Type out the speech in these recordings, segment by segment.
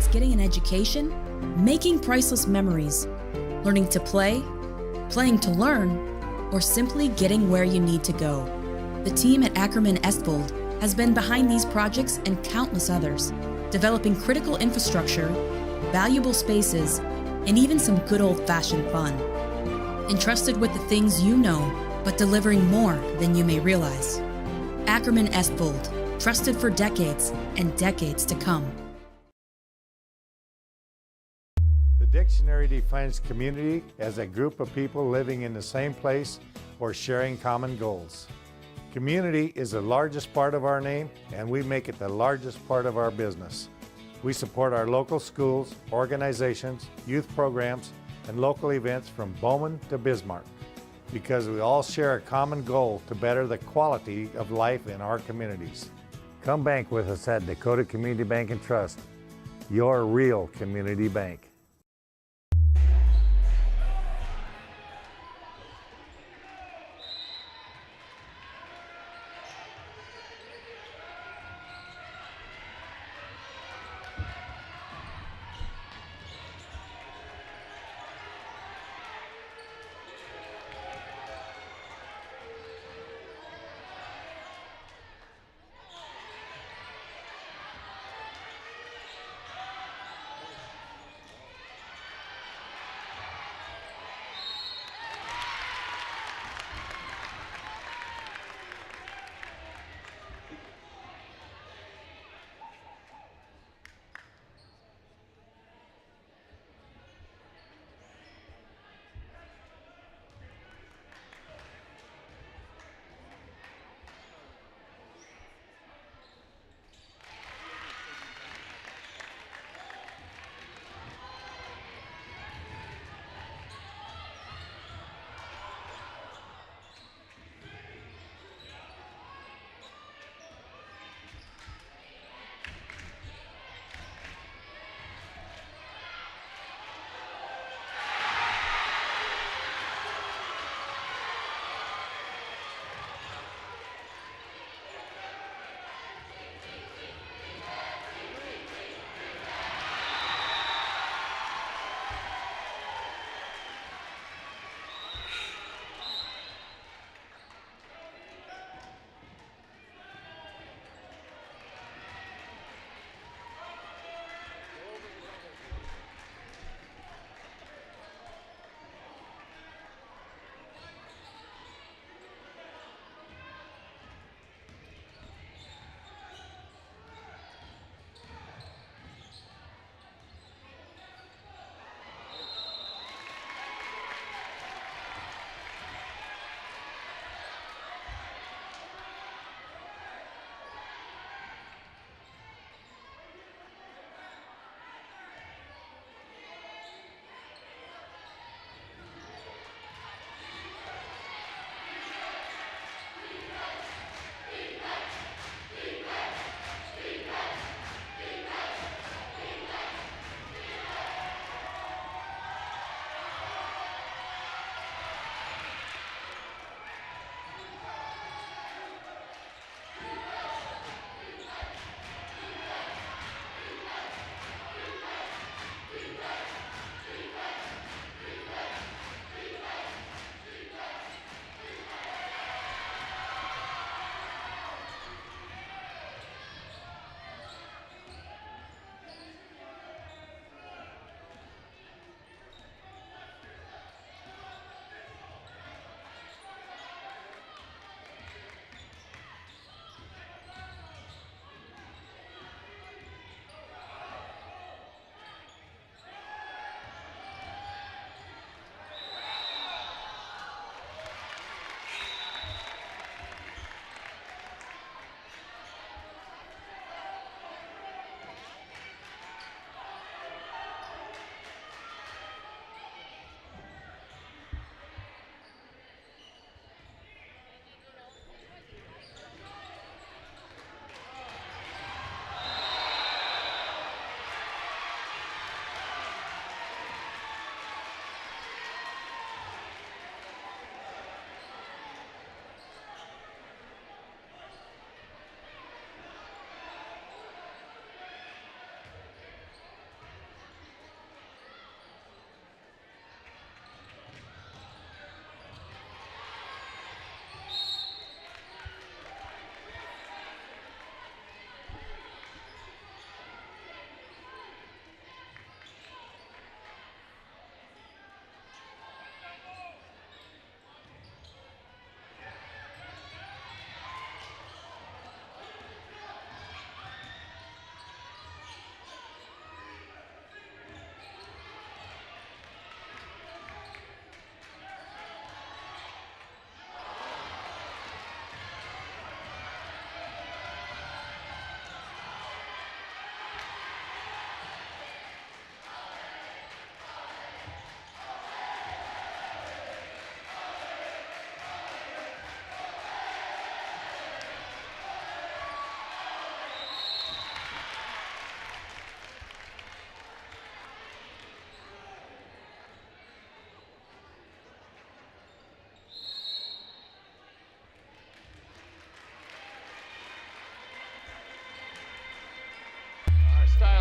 it's getting an education, making priceless memories, learning to play, playing to learn, or simply getting where you need to go. The team at Ackerman-Estvold has been behind these projects and countless others, developing critical infrastructure, valuable spaces, and even some good old-fashioned fun. Entrusted with the things you know, but delivering more than you may realize. Ackerman-Estvold, trusted for decades and decades to come. The dictionary defines community as a group of people living in the same place or sharing common goals. Community is the largest part of our name, and we make it the largest part of our business. We support our local schools, organizations, youth programs, and local events from Bowman to Bismarck, because we all share a common goal to better the quality of life in our communities. Come bank with us at Dakota Community Bank and Trust, your real community bank.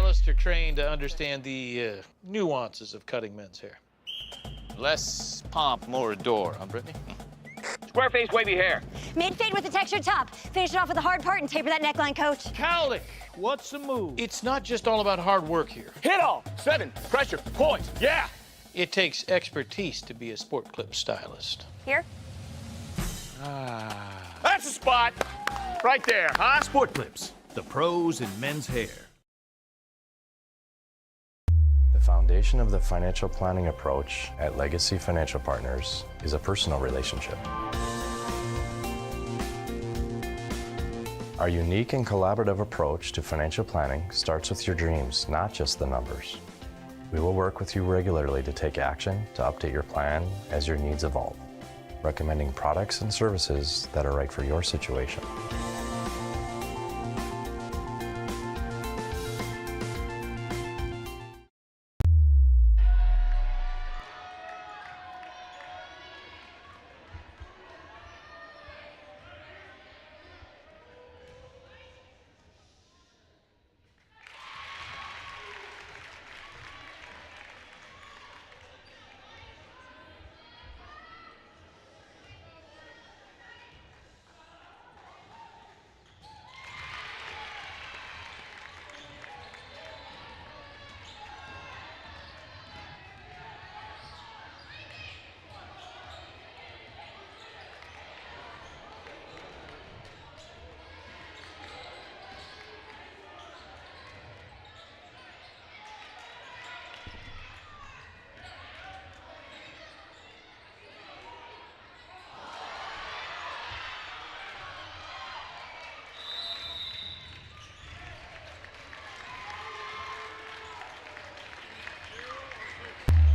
stylists are trained to understand the nuances of cutting men's hair. Less pomp, more adore, huh, Brittany? Square face, wavy hair. Mid-fade with a textured top. Finish it off with a hard part and taper that neckline, coach. Cowlick, what's the move? It's not just all about hard work here. Hit all. 7. Pressure. Points. Yeah. It takes expertise to be a sport clip stylist. Here? That's the spot. Right there, huh? Sport Clips, the pros in men's hair. The foundation of the financial planning approach at Legacy Financial Partners is a personal relationship. Our unique and collaborative approach to financial planning starts with your dreams, not just the numbers. We will work with you regularly to take action to update your plan as your needs evolve, recommending products and services that are right for your situation.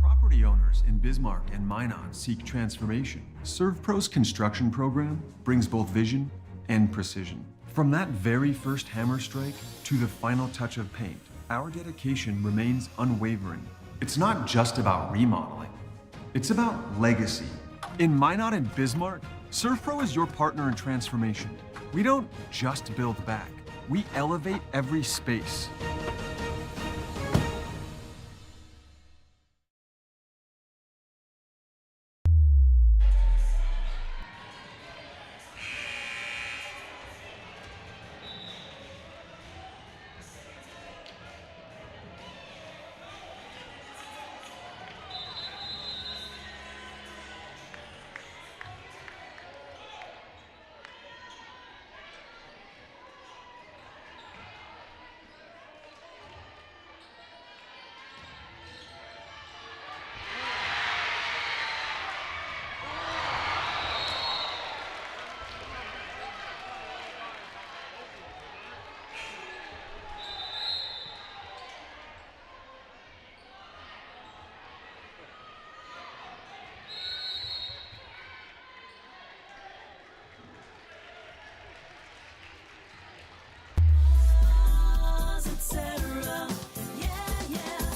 Property owners in Bismarck and Minot seek transformation. ServPro's construction program brings both vision and precision. From that very first hammer strike to the final touch of paint, our dedication remains unwavering. It's not just about remodeling, it's about legacy. In Minot and Bismarck, ServPro is your partner in transformation. We don't just build back, we elevate every space.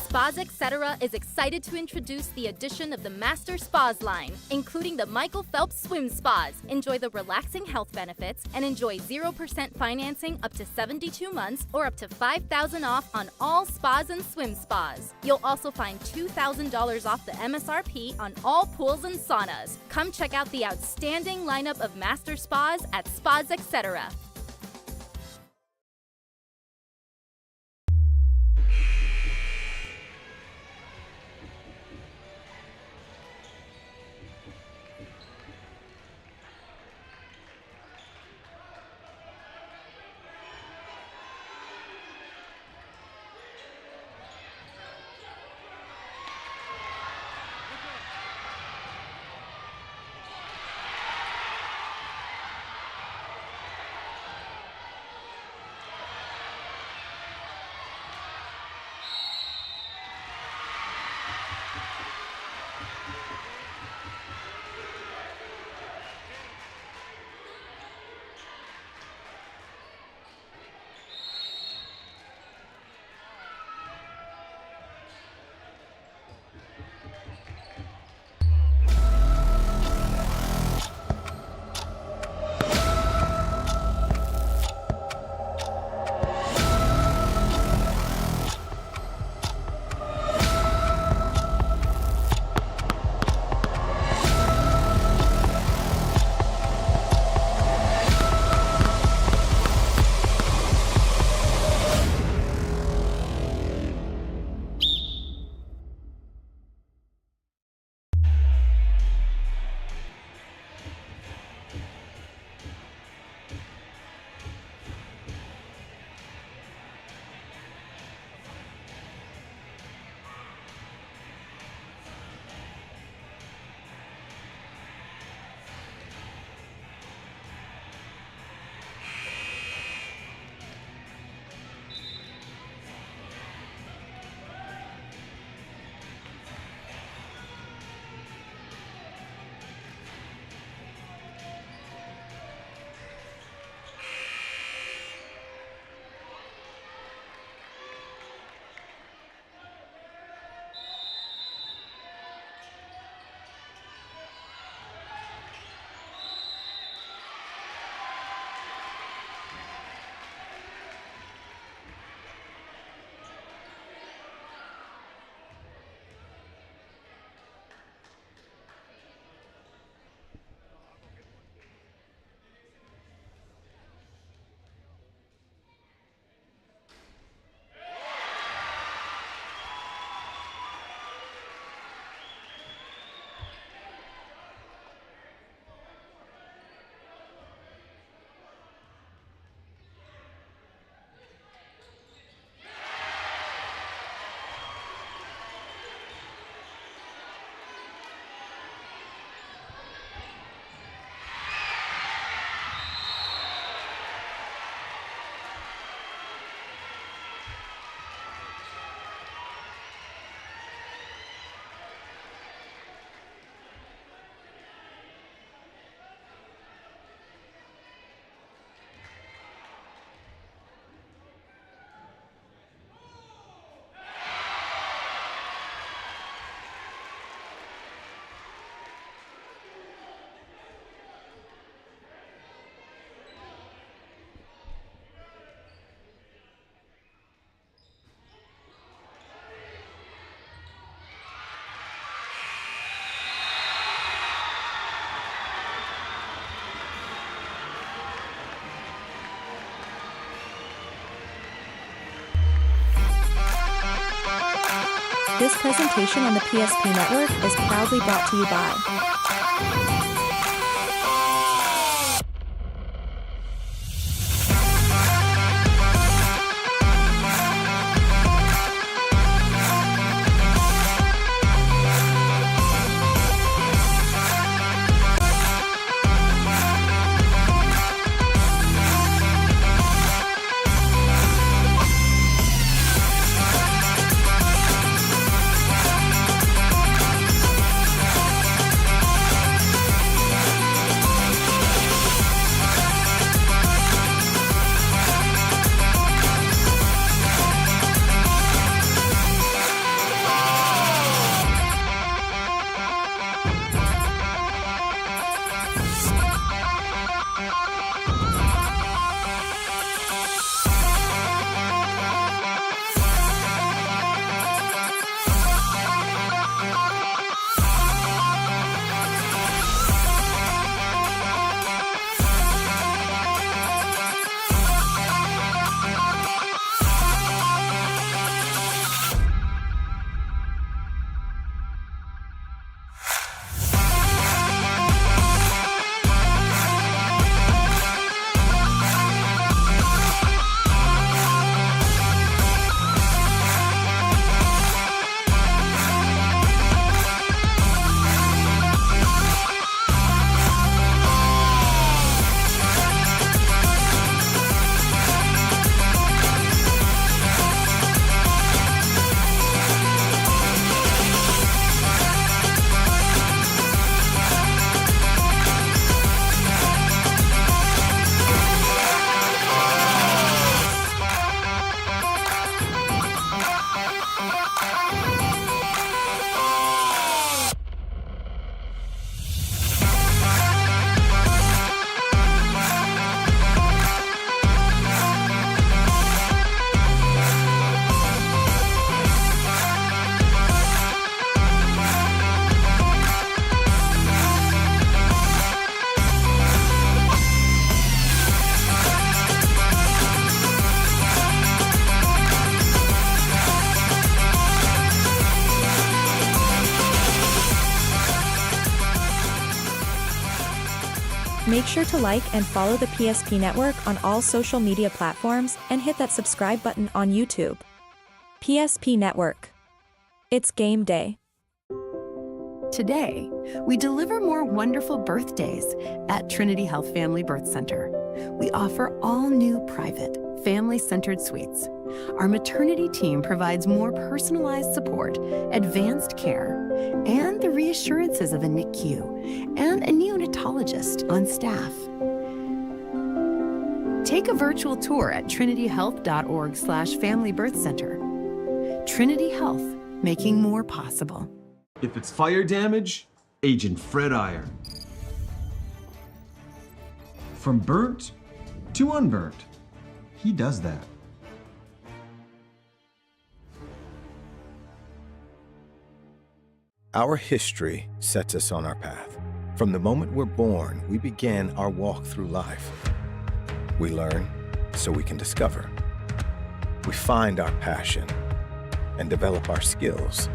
Spas Etc. is excited to introduce the addition of the Master Spas line, including the Michael Phelps Swim Spas. Enjoy the relaxing health benefits and enjoy 0% financing up to 72 months or up to $5,000 off on all spas and swim spas. You'll also find $2,000 off the MSRP on all pools and saunas. Come check out the outstanding lineup of Master Spas at Spas Etc. This presentation on the PSP Network is proudly brought to you by Make sure to like and follow the PSP Network on all social media platforms and hit that subscribe button on YouTube. PSP Network. It's game day. Today, we deliver more wonderful birthdays at Trinity Health Family Birth Center. We offer all new private, family-centered suites. Our maternity team provides more personalized support, advanced care, and the reassurances of a NICU and a neonatologist on staff. Take a virtual tour at trinityhealth.org/Family Birth Center. Trinity Health, making more possible. If it's fire damage, Agent Fred Iron. From burnt to unburnt, he does that. Our history sets us on our path. From the moment we're born, we begin our walk through life. We learn so we can discover. We find our passion and develop our skills.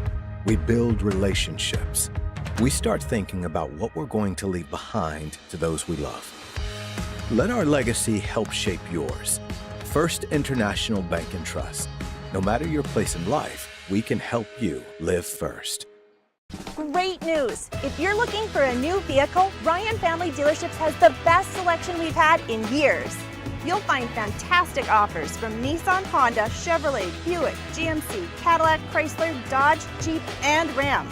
We build relationships. We start thinking about what we're going to leave behind to those we love. Let our legacy help shape yours. First International Bank and Trust. No matter your place in life, we can help you live first. Great news! If you're looking for a new vehicle, Ryan Family Dealerships has the best selection we've had in years. You'll find fantastic offers from Nissan, Honda, Chevrolet, Buick, GMC, Cadillac, Chrysler, Dodge, Jeep, and Ram.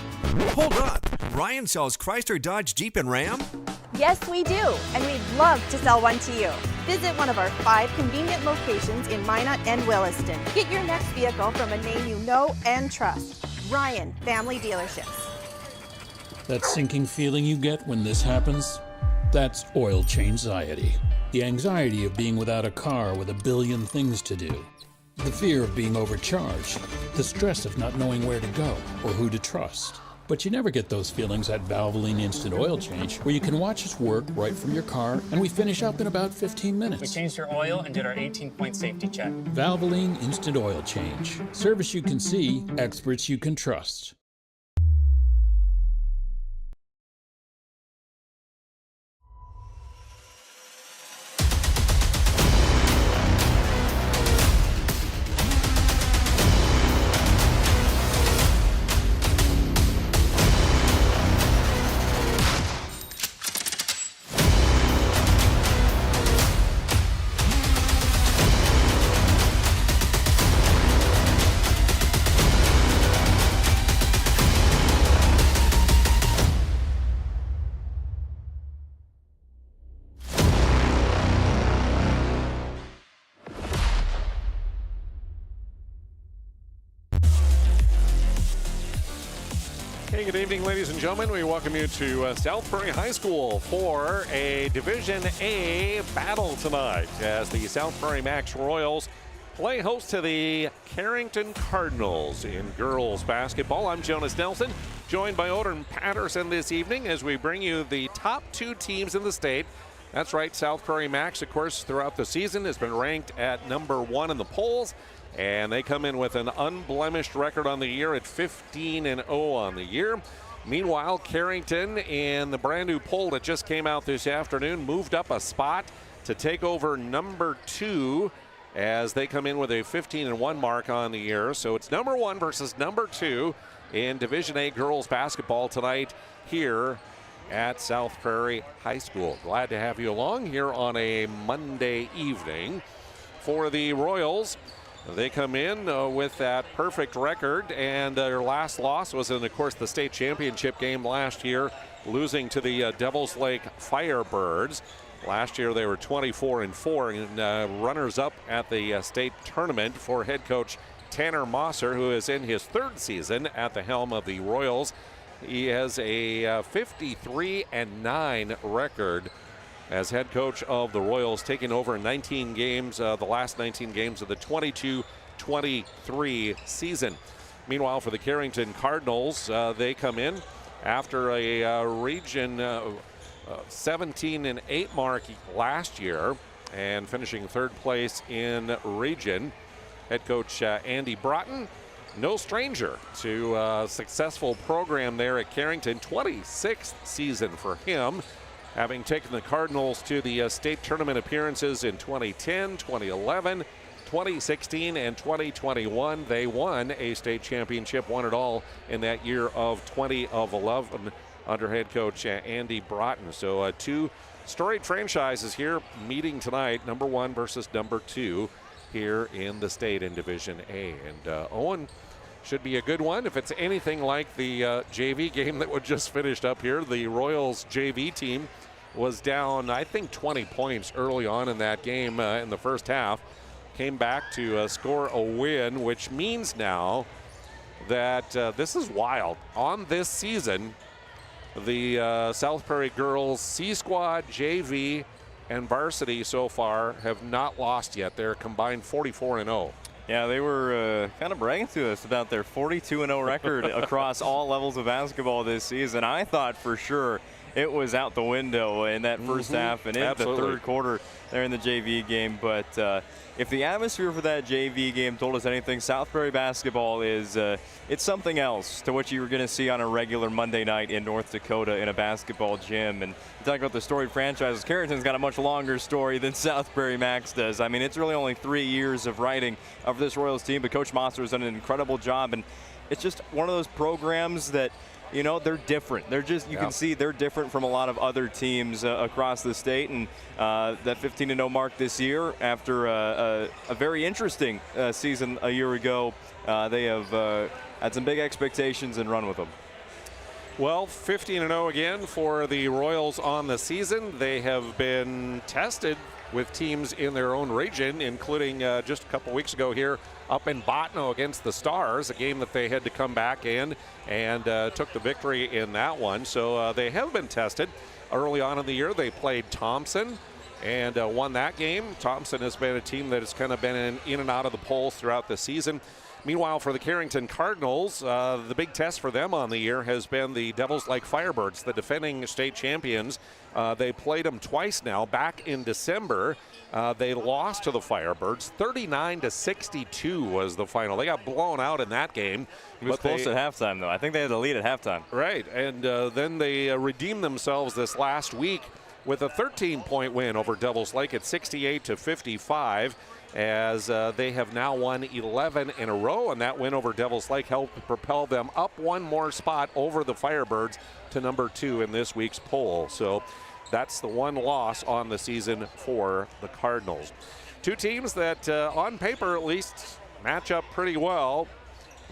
Hold on! Ryan sells Chrysler, Dodge, Jeep, and Ram? Yes, we do, and we'd love to sell one to you. Visit one of our 5 convenient locations in Minot and Williston. Get your next vehicle from a name you know and trust. Ryan Family Dealerships. That sinking feeling you get when this happens? That's oil change-anxiety. The anxiety of being without a car with a billion things to do. The fear of being overcharged. The stress of not knowing where to go or who to trust. But you never get those feelings at Valvoline Instant Oil Change, where you can watch us work right from your car, and we finish up in about 15 minutes. We changed your oil and did our 18-point safety check. Valvoline Instant Oil Change. Service you can see, experts you can trust. Hey, good evening, ladies and gentlemen. We welcome you to South Prairie High School for a Division A battle tonight as the South Prairie-Max Royals play host to the Carrington Cardinals in girls basketball. I'm Jonas Nelson, joined by Owen Patterson this evening as we bring you the top 2 teams in the state. That's right, South Prairie-Max, of course, throughout the season has been ranked at number 1 in the polls. And they come in with an unblemished record on the year at 15-0 on the year. Meanwhile, Carrington, in the brand new poll that just came out this afternoon, moved up a spot to take over number 2 as they come in with a 15-1 mark on the year. So it's number 1 versus number 2 in Division A girls basketball tonight here at South Prairie High School. Glad to have you along here on a Monday evening. For the Royals, they come in with that perfect record, and their last loss was in, of course, the state championship game last year, losing to the Devils Lake Firebirds. Last year they were 24-4 and runners-up at the state tournament for head coach Tanner Mosser, who is in his 3rd season at the helm of the Royals. He has a 53-9 record as head coach of the Royals, taking over 19 games, the last 19 games of the 22-23 season. Meanwhile, for the Carrington Cardinals, they come in after a region 17-8 mark last year and finishing 3rd place in region. Head coach Andy Broughton, no stranger to a successful program there at Carrington, 26th season for him, having taken the Cardinals to the state tournament appearances in 2010, 2011, 2016, and 2021. They won a state championship, won it all in that year of 2011 under head coach Andy Broughton. So 2 storied franchises here meeting tonight, number 1 versus number 2 here in the state in Division A. And Owen, should be a good one. If it's anything like the JV game that was just finished up here, the Royals JV team was down, I think, 20 points early on in that game in the first half. Came back to score a win, which means now that this is wild. On this season, the South Prairie girls C Squad, JV, and varsity so far have not lost yet. They're combined 44-0. Yeah, they were kind of bragging to us about their 42-0 record across all levels of basketball this season. I thought for sure it was out the window in that first half and into the 3rd quarter there in the JV game. But if the atmosphere for that JV game told us anything, South Prairie basketball is it's something else to what you were going to see on a regular Monday night in North Dakota in a basketball gym. And you talk about the storied franchises, Carrington's got a much longer story than South Prairie-Max does. I mean, it's really only 3 years of writing of this Royals team, but Coach Mosser has done an incredible job. And it's just one of those programs that, you know, they're different. They're just, you can see they're different from a lot of other teams across the state. And that 15-0 mark this year after a very interesting season a year ago, they have had some big expectations and run with them. Well, 15-0 again for the Royals on the season. They have been tested with teams in their own region, including just a couple weeks ago here up in Botno against the Stars, a game that they had to come back in and took the victory in that one. So they have been tested. Early on in the year, they played Thompson and won that game. Thompson has been a team that has kind of been in and out of the polls throughout the season. Meanwhile, for the Carrington Cardinals, the big test for them on the year has been the Devils Lake Firebirds, the defending state champions. They played them twice now. Back in December, they lost to the Firebirds. 39-62 was the final. They got blown out in that game. It was close at halftime, though. I think they had the lead at halftime. Right, and then they redeemed themselves this last week with a 13-point win over Devils Lake at 68-55. As they have now won 11 in a row, and that win over Devils Lake helped propel them up one more spot over the Firebirds to number 2 in this week's poll. So that's the one loss on the season for the Cardinals. Two teams that, on paper at least, match up pretty well.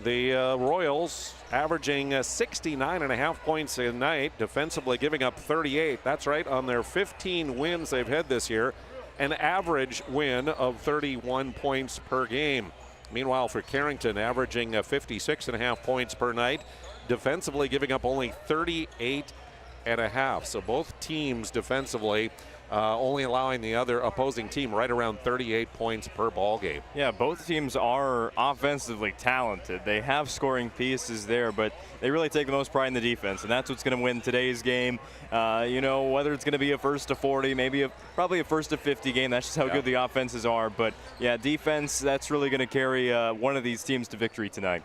The Royals averaging 69.5 points a night, defensively giving up 38. That's right, on their 15 wins they've had this year. An average win of 31 points per game. Meanwhile, for Carrington, averaging 56.5 points per night, defensively giving up only 38.5. So both teams defensively only allowing the other opposing team right around 38 points per ball game. Yeah, both teams are offensively talented. They have scoring pieces there, but they really take the most pride in the defense, and that's what's going to win today's game. You know, whether it's going to be a first to 40, maybe probably a first to 50 game. That's just how good the offenses are. But yeah, defense, that's really going to carry one of these teams to victory tonight.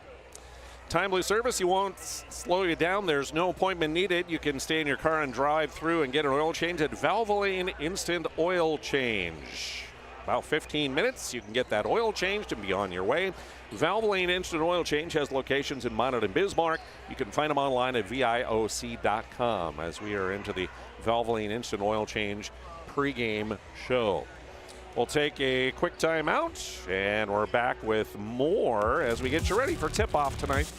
Timely service, you won't slow you down. There's no appointment needed. You can stay in your car and drive through and get an oil change at Valvoline Instant Oil Change. About 15 minutes, you can get that oil changed and be on your way. Valvoline Instant Oil Change has locations in Minot and Bismarck. You can find them online at VIOC.com as we are into the Valvoline Instant Oil Change pregame show. We'll take a quick timeout, and we're back with more as we get you ready for tip-off tonight.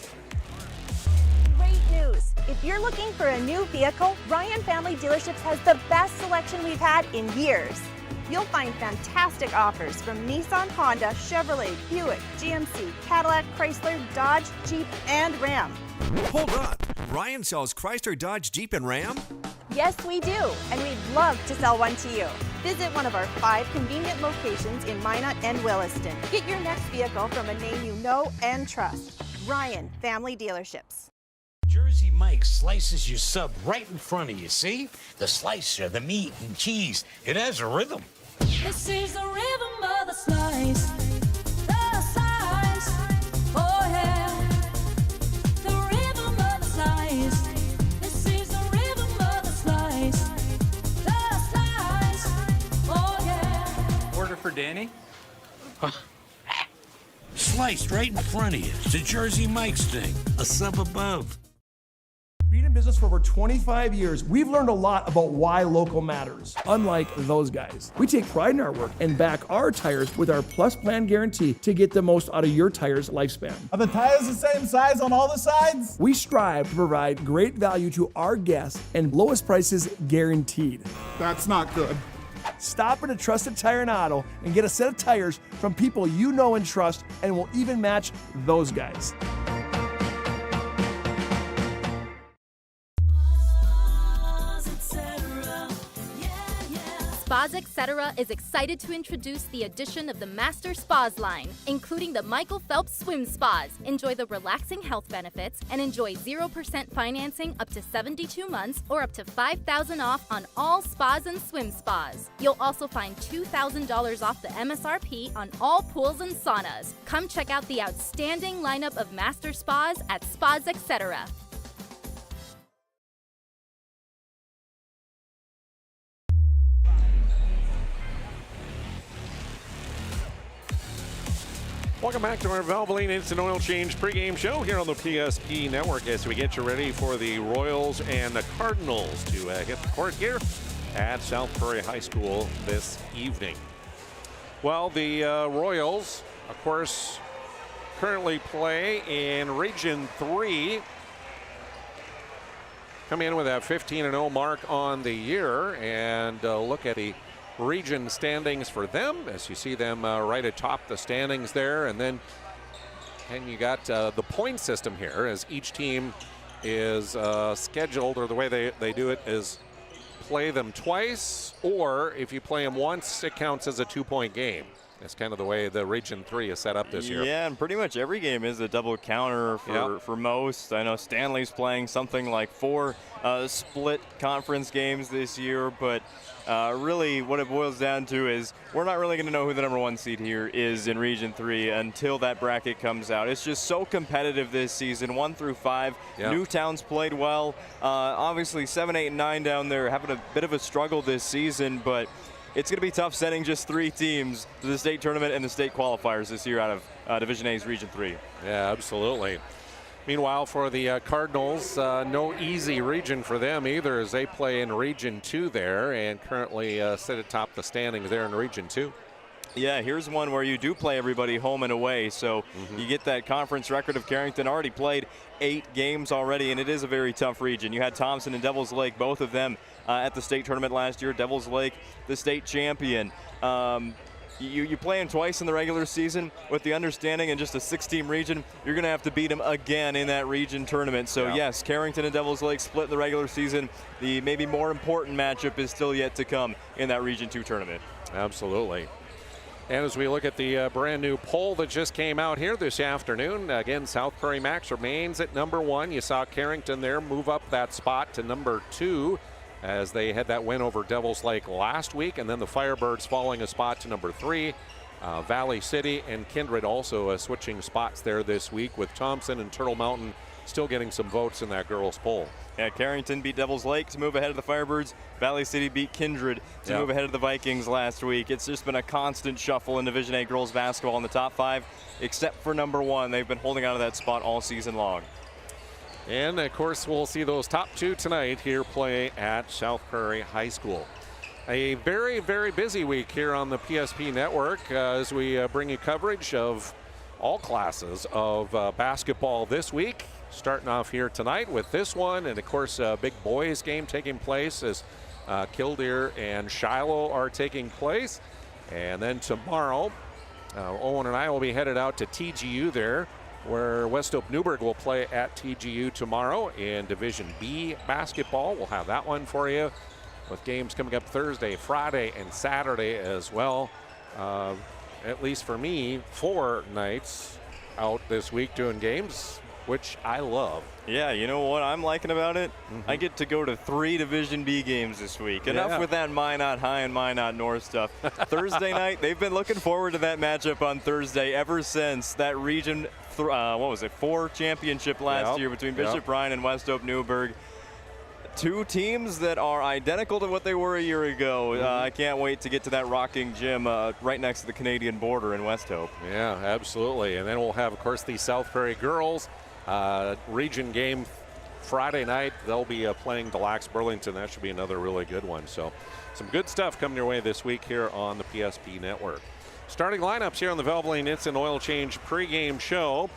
Great news! If you're looking for a new vehicle, Ryan Family Dealerships has the best selection we've had in years. You'll find fantastic offers from Nissan, Honda, Chevrolet, Buick, GMC, Cadillac, Chrysler, Dodge, Jeep, and Ram. Hold on. Ryan sells Chrysler, Dodge, Jeep, and Ram? Yes, we do, and we'd love to sell one to you. Visit one of our 5 convenient locations in Minot and Williston. Get your next vehicle from a name you know and trust. Ryan Family Dealerships. Jersey Mike slices your sub right in front of you, see? The slicer, the meat and cheese, it has a rhythm. This is the rhythm of the slice. The slice. Oh yeah. The rhythm of the slice. This is the rhythm of the slice. The slice. Oh yeah. Order for Danny? Sliced right in front of you. It's a Jersey Mike's thing. A sub above. Being in business for over 25 years, we've learned a lot about why local matters. Unlike those guys, we take pride in our work and back our tires with our Plus Plan guarantee to get the most out of your tire's lifespan. Are the tires the same size on all the sides? We strive to provide great value to our guests and lowest prices guaranteed. That's not good. Stop at a trusted tire and auto and get a set of tires from people you know and trust, and will even match those guys. Spas Etc. is excited to introduce the addition of the Master Spas line, including the Michael Phelps Swim Spas. Enjoy the relaxing health benefits and enjoy 0% financing up to 72 months or up to $5,000 off on all spas and swim spas. You'll also find $2,000 off the MSRP on all pools and saunas. Come check out the outstanding lineup of Master Spas at Spas Etc. Welcome back to our Valvoline Instant Oil Change pregame show here on the PSP Network as we get you ready for the Royals and the Cardinals to hit the court here at South Prairie High School this evening. Well, the Royals, of course, currently play in Region 3. Come in with that 15-0 mark on the year, and look at the region standings for them as you see them right atop the standings there, and you got the point system here as each team is scheduled, or the way they do it is play them twice, or if you play them once it counts as a 2-point game. That's kind of the way the Region 3 is set up this year. Yeah, and pretty much every game is a double counter for most. I know Stanley's playing something like 4 split conference games this year, but really what it boils down to is we're not really going to know who the number 1 seed here is in Region 3 until that bracket comes out. It's just so competitive this season, 1 through 5. Yep. Newtown's played well. Obviously 7, 8, and 9 down there having a bit of a struggle this season, but it's going to be tough sending just 3 teams to the state tournament and the state qualifiers this year out of Division A's Region 3. Yeah, absolutely. Meanwhile, for the Cardinals, no easy region for them either, as they play in Region 2 there and currently sit atop the standings there in Region 2. Yeah, here's one where you do play everybody home and away, so you get that conference record of Carrington. Already played 8 games already, and it is a very tough region. You had Thompson and Devils Lake, both of them at the state tournament last year. Devils Lake, the state champion. You play them twice in the regular season with the understanding in just a 6-team region, you're going to have to beat them again in that region tournament. So yes, Carrington and Devils Lake split in the regular season. The maybe more important matchup is still yet to come in that Region 2 tournament. Absolutely. And as we look at the brand new poll that just came out here this afternoon, again, South Prairie-Max remains at number 1. You saw Carrington there move up that spot to number 2 as they had that win over Devils Lake last week, and then the Firebirds falling a spot to number 3. Valley City and Kindred also switching spots there this week, with Thompson and Turtle Mountain still getting some votes in that girls' poll. Yeah, Carrington beat Devils Lake to move ahead of the Firebirds. Valley City beat Kindred to move ahead of the Vikings last week. It's just been a constant shuffle in Division A girls basketball in the top 5, except for number 1. They've been holding on to that spot all season long. And of course, we'll see those top 2 tonight here play at South Prairie High School. A very, very busy week here on the PSP network as we bring you coverage of all classes of basketball this week. Starting off here tonight with this one, and of course a big boys game taking place as Killdeer and Shiloh are taking place. And then tomorrow, Owen and I will be headed out to TGU there, where West Hope Newburgh will play at TGU tomorrow in Division B basketball. We'll have that one for you, with games coming up Thursday, Friday, and Saturday as well. At least for me, 4 nights out this week doing games, which I love. Yeah, you know what I'm liking about it? I get to go to 3 Division B games this week. Enough with that Minot High and Minot North stuff. Thursday night, they've been looking forward to that matchup on Thursday ever since that Region 4 championship last year between Bishop Ryan and West Hope Newburgh. 2 teams that are identical to what they were a year ago. I can't wait to get to that rocking gym right next to the Canadian border in West Hope. Yeah, absolutely. And then we'll have, of course, the South Prairie girls region game Friday night. They'll be playing Des Lacs Burlington. That should be another really good one. So some good stuff coming your way this week here on the PSP network. Starting lineups here on the Valvoline Instant Oil Change pregame show.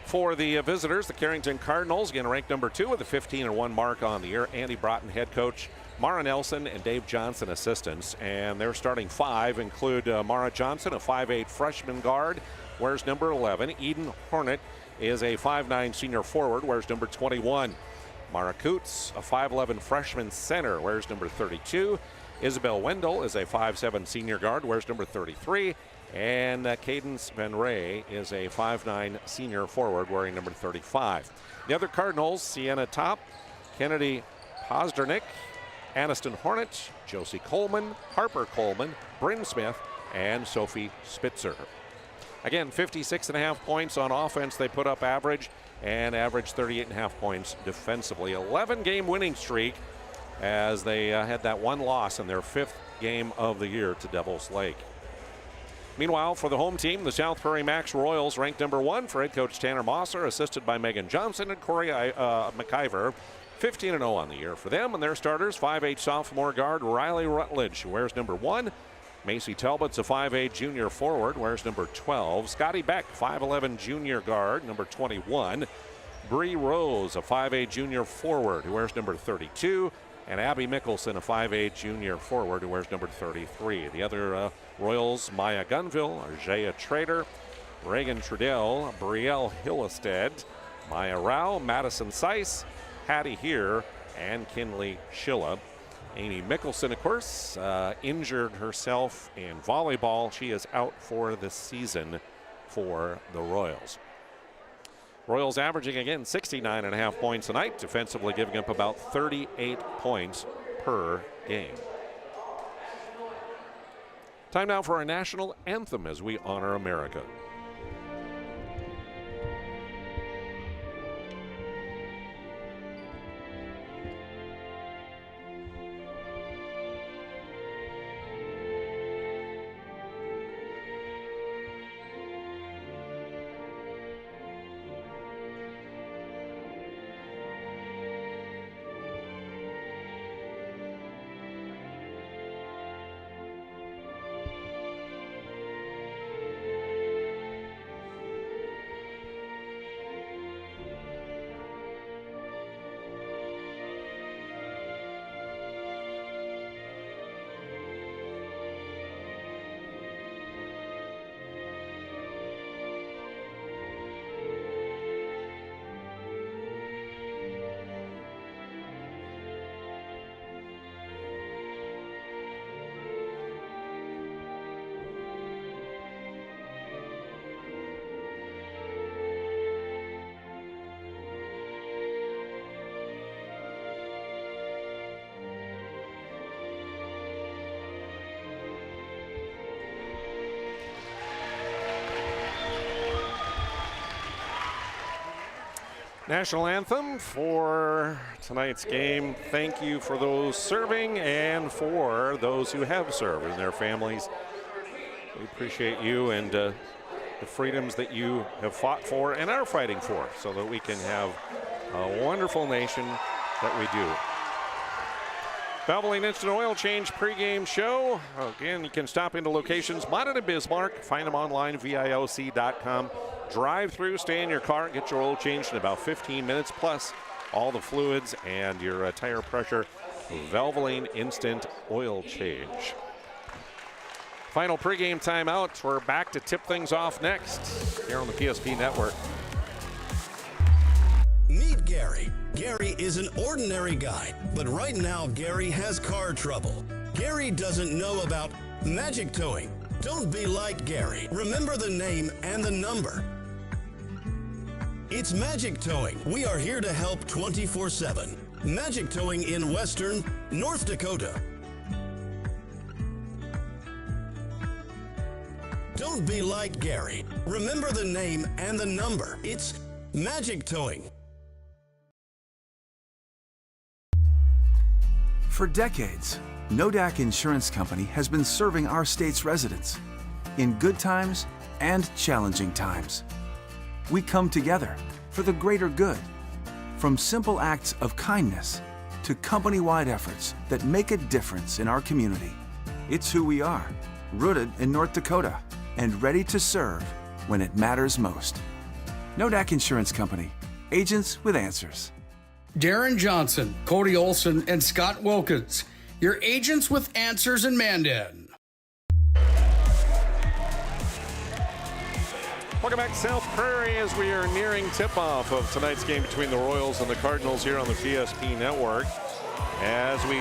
For the visitors, the Carrington Cardinals, again ranked number 2 with a 15-1 mark on the year. Andy Broughton, head coach. Mara Nelson and Dave Johnson, assistants. And their starting 5 include Mara Johnson, a 5'8 freshman guard, wears number 11. Eden Hornet is a 5'9 senior forward, wears number 21. Mara Coots, a 5'11 freshman center, wears number 32. Isabel Wendell is a 5'7 senior guard, wears number 33. And Cadence Van Ray is a 5'9 senior forward, wearing number 35. The other Cardinals, Sienna Top, Kennedy Posdernick, Aniston Hornet, Josie Coleman, Harper Coleman, Bryn Smith, and Sophie Spitzer. Again, 56.5 points on offense they put up average, and average 38.5 points defensively. 11-game winning streak as they had that 1 loss in their 5th game of the year to Devils Lake. Meanwhile, for the home team, the South Prairie-Max Royals ranked number 1 for head coach Tanner Mosser, assisted by Megan Johnson and Corey McIver. 15-0 on the year for them, and their starters, 5'8 sophomore guard Riley Rutledge, who wears number 1. Macy Talbot's a 5'8 junior forward, wears number 12. Scotty Beck, 5'11 junior guard, number 21. Bree Rose, a 5'8 junior forward, who wears number 32. And Abby Mickelson, a 5'8 junior forward, who wears number 33. The other Royals, Maya Gunville, Arjaya Trader, Reagan Trudell, Brielle Hillestead, Maya Rao, Madison Seiss, Hattie Here, and Kinley Schilla. Amy Mickelson, of course, injured herself in volleyball. She is out for the season for the Royals. Royals averaging, again, 69.5 points tonight, defensively giving up about 38 points per game. Time now for our national anthem as we honor America. National anthem for tonight's game. Thank you for those serving and for those who have served and their families. We appreciate you and the freedoms that you have fought for and are fighting for so that we can have a wonderful nation that we do. Valvoline Instant Oil Change pregame show. Again, you can stop into locations mounted in Bismarck. Find them online, VIOC.com. Drive through, stay in your car, get your oil changed in about 15 minutes, plus all the fluids and your tire pressure. Valvoline Instant Oil Change. Final pregame timeout. We're back to tip things off next here on the PSP Network. Meet Gary. Gary is an ordinary guy, but right now Gary has car trouble. Gary doesn't know about magic towing. Don't be like Gary. Remember the name and the number. It's Magic Towing. We are here to help 24/7. Magic Towing in Western North Dakota. Don't be like Gary. Remember the name and the number. It's Magic Towing. For decades, Nodak Insurance Company has been serving our state's residents in good times and challenging times. We come together for the greater good, from simple acts of kindness to company-wide efforts that make a difference in our community. It's who we are, rooted in North Dakota and ready to serve when it matters most. Nodak Insurance Company, agents with answers. Darren Johnson, Cody Olson, and Scott Wilkins, your agents with answers in Mandan. Welcome back to South Prairie as we are nearing tip-off of tonight's game between the Royals and the Cardinals here on the PSP Network. As we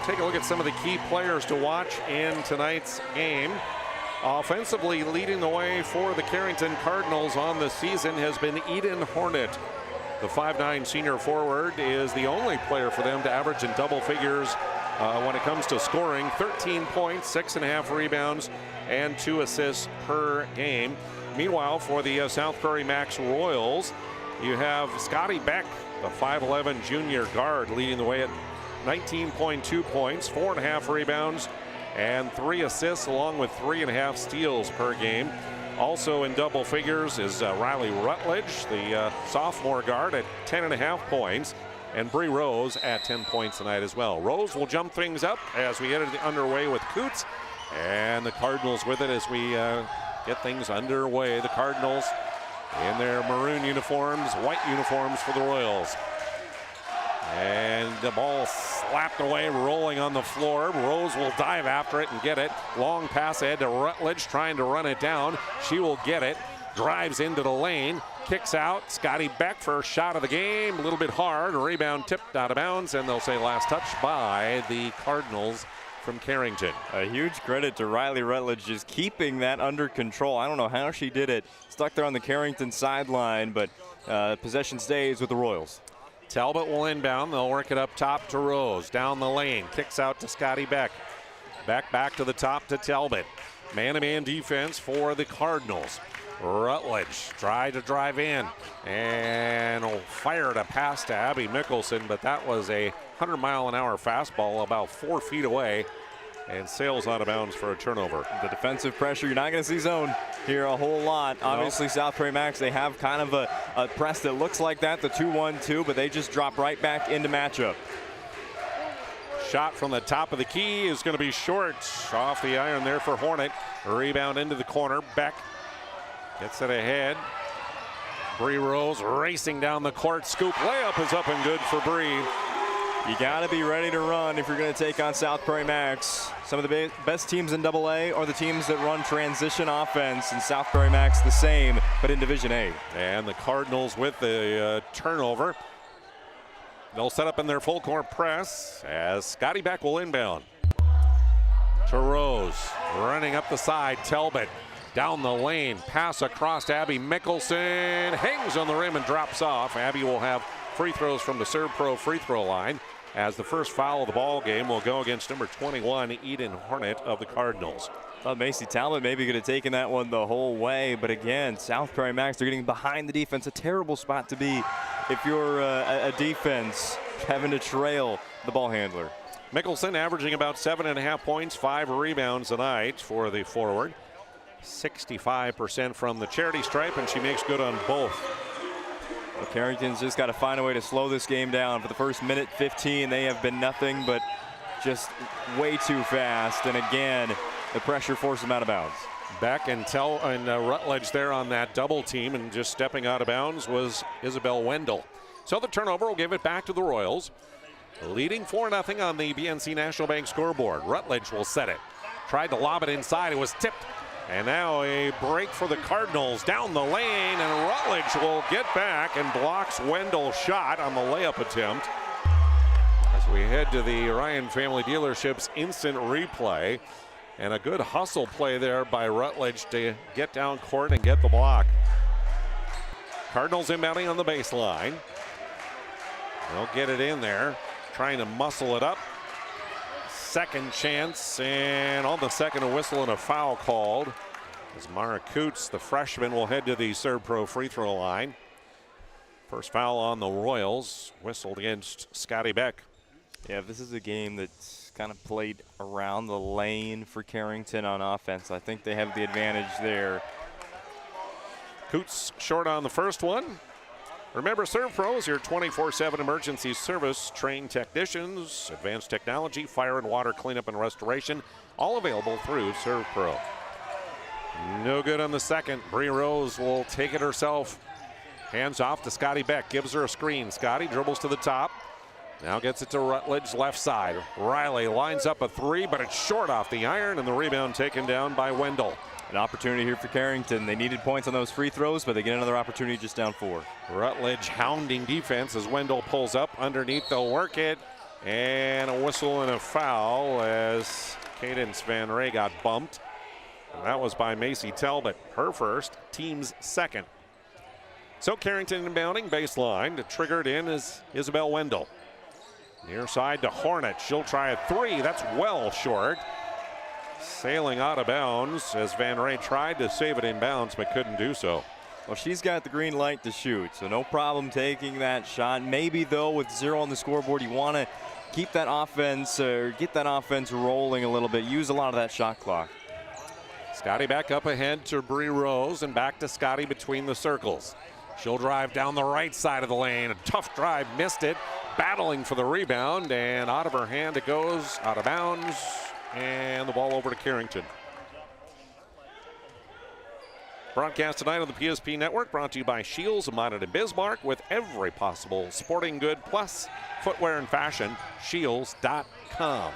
take a look at some of the key players to watch in tonight's game. Offensively leading the way for the Carrington Cardinals on the season has been Eden Hornet. The 5'9" senior forward is the only player for them to average in double figures when it comes to scoring. 13 points, 6.5 rebounds, and 2 assists per game. Meanwhile, for the South Prairie-Max Royals, you have Scotty Beck, the 5'11" junior guard, leading the way at 19.2 points, 4.5 rebounds, and 3 assists, along with 3.5 steals per game. Also in double figures is Riley Rutledge, the sophomore guard, at 10.5 points, and Bree Rose at 10 points tonight as well. Rose will jump things up as we get it underway with Coots, and the Cardinals with it as we get things underway. The Cardinals in their maroon uniforms, white uniforms for the Royals. And the ball slapped away, rolling on the floor. Rose will dive after it and get it. Long pass ahead to Rutledge, trying to run it down. She will get it. drives into the lane, kicks out. Scotty Beck for a shot of the game, a little bit hard. Rebound tipped out of bounds, and they'll say last touch by the Cardinals from Carrington. A huge credit to Riley Rutledge just keeping that under control. I don't know how she did it. Stuck there on the Carrington sideline, but possession stays with the Royals. Talbot will inbound. They'll work it up top to Rose. Down the lane. Kicks out to Scotty Beck. Beck back to the top to Talbot. Man-to-man defense for the Cardinals. Rutledge tried to drive in and fired a pass to Abby Mickelson, but that was a 100-mile-an-hour fastball about 4 feet away and sails out of bounds for a turnover. The defensive pressure, you're not going to see zone here a whole lot. No. Obviously, South Prairie-Max, they have kind of a press that looks like that, the 2-1-2, but they just drop right back into matchup. Shot from the top of the key is going to be short. Off the iron there for Hornet. Rebound into the corner. Beck gets it ahead. Bree Rose racing down the court. Scoop layup is up and good for Bree. You got to be ready to run if you're going to take on South Prairie-Max. Some of the best teams in AA are the teams that run transition offense, and South Prairie-Max the same, but in Division A. And the Cardinals with the turnover. They'll set up in their full court press as Scotty Beck will inbound. To Rose, running up the side, Talbot. Down the lane, pass across to Abby Mickelson. Hangs on the rim and drops off. Abby will have free throws from the Serve Pro free throw line, as the first foul of the ball game will go against number 21, Eden Hornet of the Cardinals. Thought Macy Talbot maybe could have taken that one the whole way, but again, South Prairie-Max, they're getting behind the defense. A terrible spot to be if you're a defense having to trail the ball handler. Mickelson averaging about 7.5 points, 5 rebounds tonight for the forward. 65% from the charity stripe, and she makes good on both. Well, Carrington's just got to find a way to slow this game down. For the first minute 15, they have been nothing but just way too fast. And again, the pressure forced them out of bounds. Beck and Rutledge there on that double team, and just stepping out of bounds was Isabel Wendell. So the turnover will give it back to the Royals. Leading 4-0 on the BNC National Bank scoreboard. Rutledge will set it. Tried to lob it inside. It was tipped. And now a break for the Cardinals down the lane, and Rutledge will get back and blocks Wendell's shot on the layup attempt. As we head to the Ryan Family Dealerships instant replay, and a good hustle play there by Rutledge to get down court and get the block. Cardinals inbounding on the baseline. They'll get it in there, trying to muscle it up. Second chance, and on the second a whistle and a foul called as Mara Coots, the freshman, will head to the Serve Pro free throw line. First foul on the Royals, whistled against Scotty Beck. Yeah, this is a game that's kind of played around the lane for Carrington on offense. I think they have the advantage there. Coots short on the first one. Remember, Serve Pro is your 24/7 emergency service. Trained technicians, advanced technology, fire and water cleanup and restoration, all available through Serve Pro. No good on the second. Bree Rose will take it herself. Hands off to Scotty Beck, gives her a screen. Scotty dribbles to the top. Now gets it to Rutledge, left side. Riley lines up a three, but it's short off the iron, and the rebound taken down by Wendell. An opportunity here for Carrington. They needed points on those free throws, but they get another opportunity just down 4. Rutledge hounding defense as Wendell pulls up underneath. They'll work it, and a whistle and a foul as Cadence Van Ray got bumped. And that was by Macy Talbot, her first, team's second. So Carrington inbounding baseline. Triggered in is Isabel Wendell. Near side to Hornet. She'll try a three. That's well short. Sailing out of bounds as Van Ray tried to save it in bounds but couldn't do so. Well, she's got the green light to shoot, so no problem taking that shot. Maybe, though, with 0 on the scoreboard, you want to keep that offense or get that offense rolling a little bit. Use a lot of that shot clock. Scotty back up ahead to Bree Rose and back to Scotty between the circles. She'll drive down the right side of the lane. A tough drive, missed it. Battling for the rebound, and out of her hand it goes, out of bounds, and the ball over to Carrington. Broadcast tonight on the PSP Network, brought to you by Shields, Minot and Bismarck, with every possible sporting good plus footwear and fashion. Shields.com.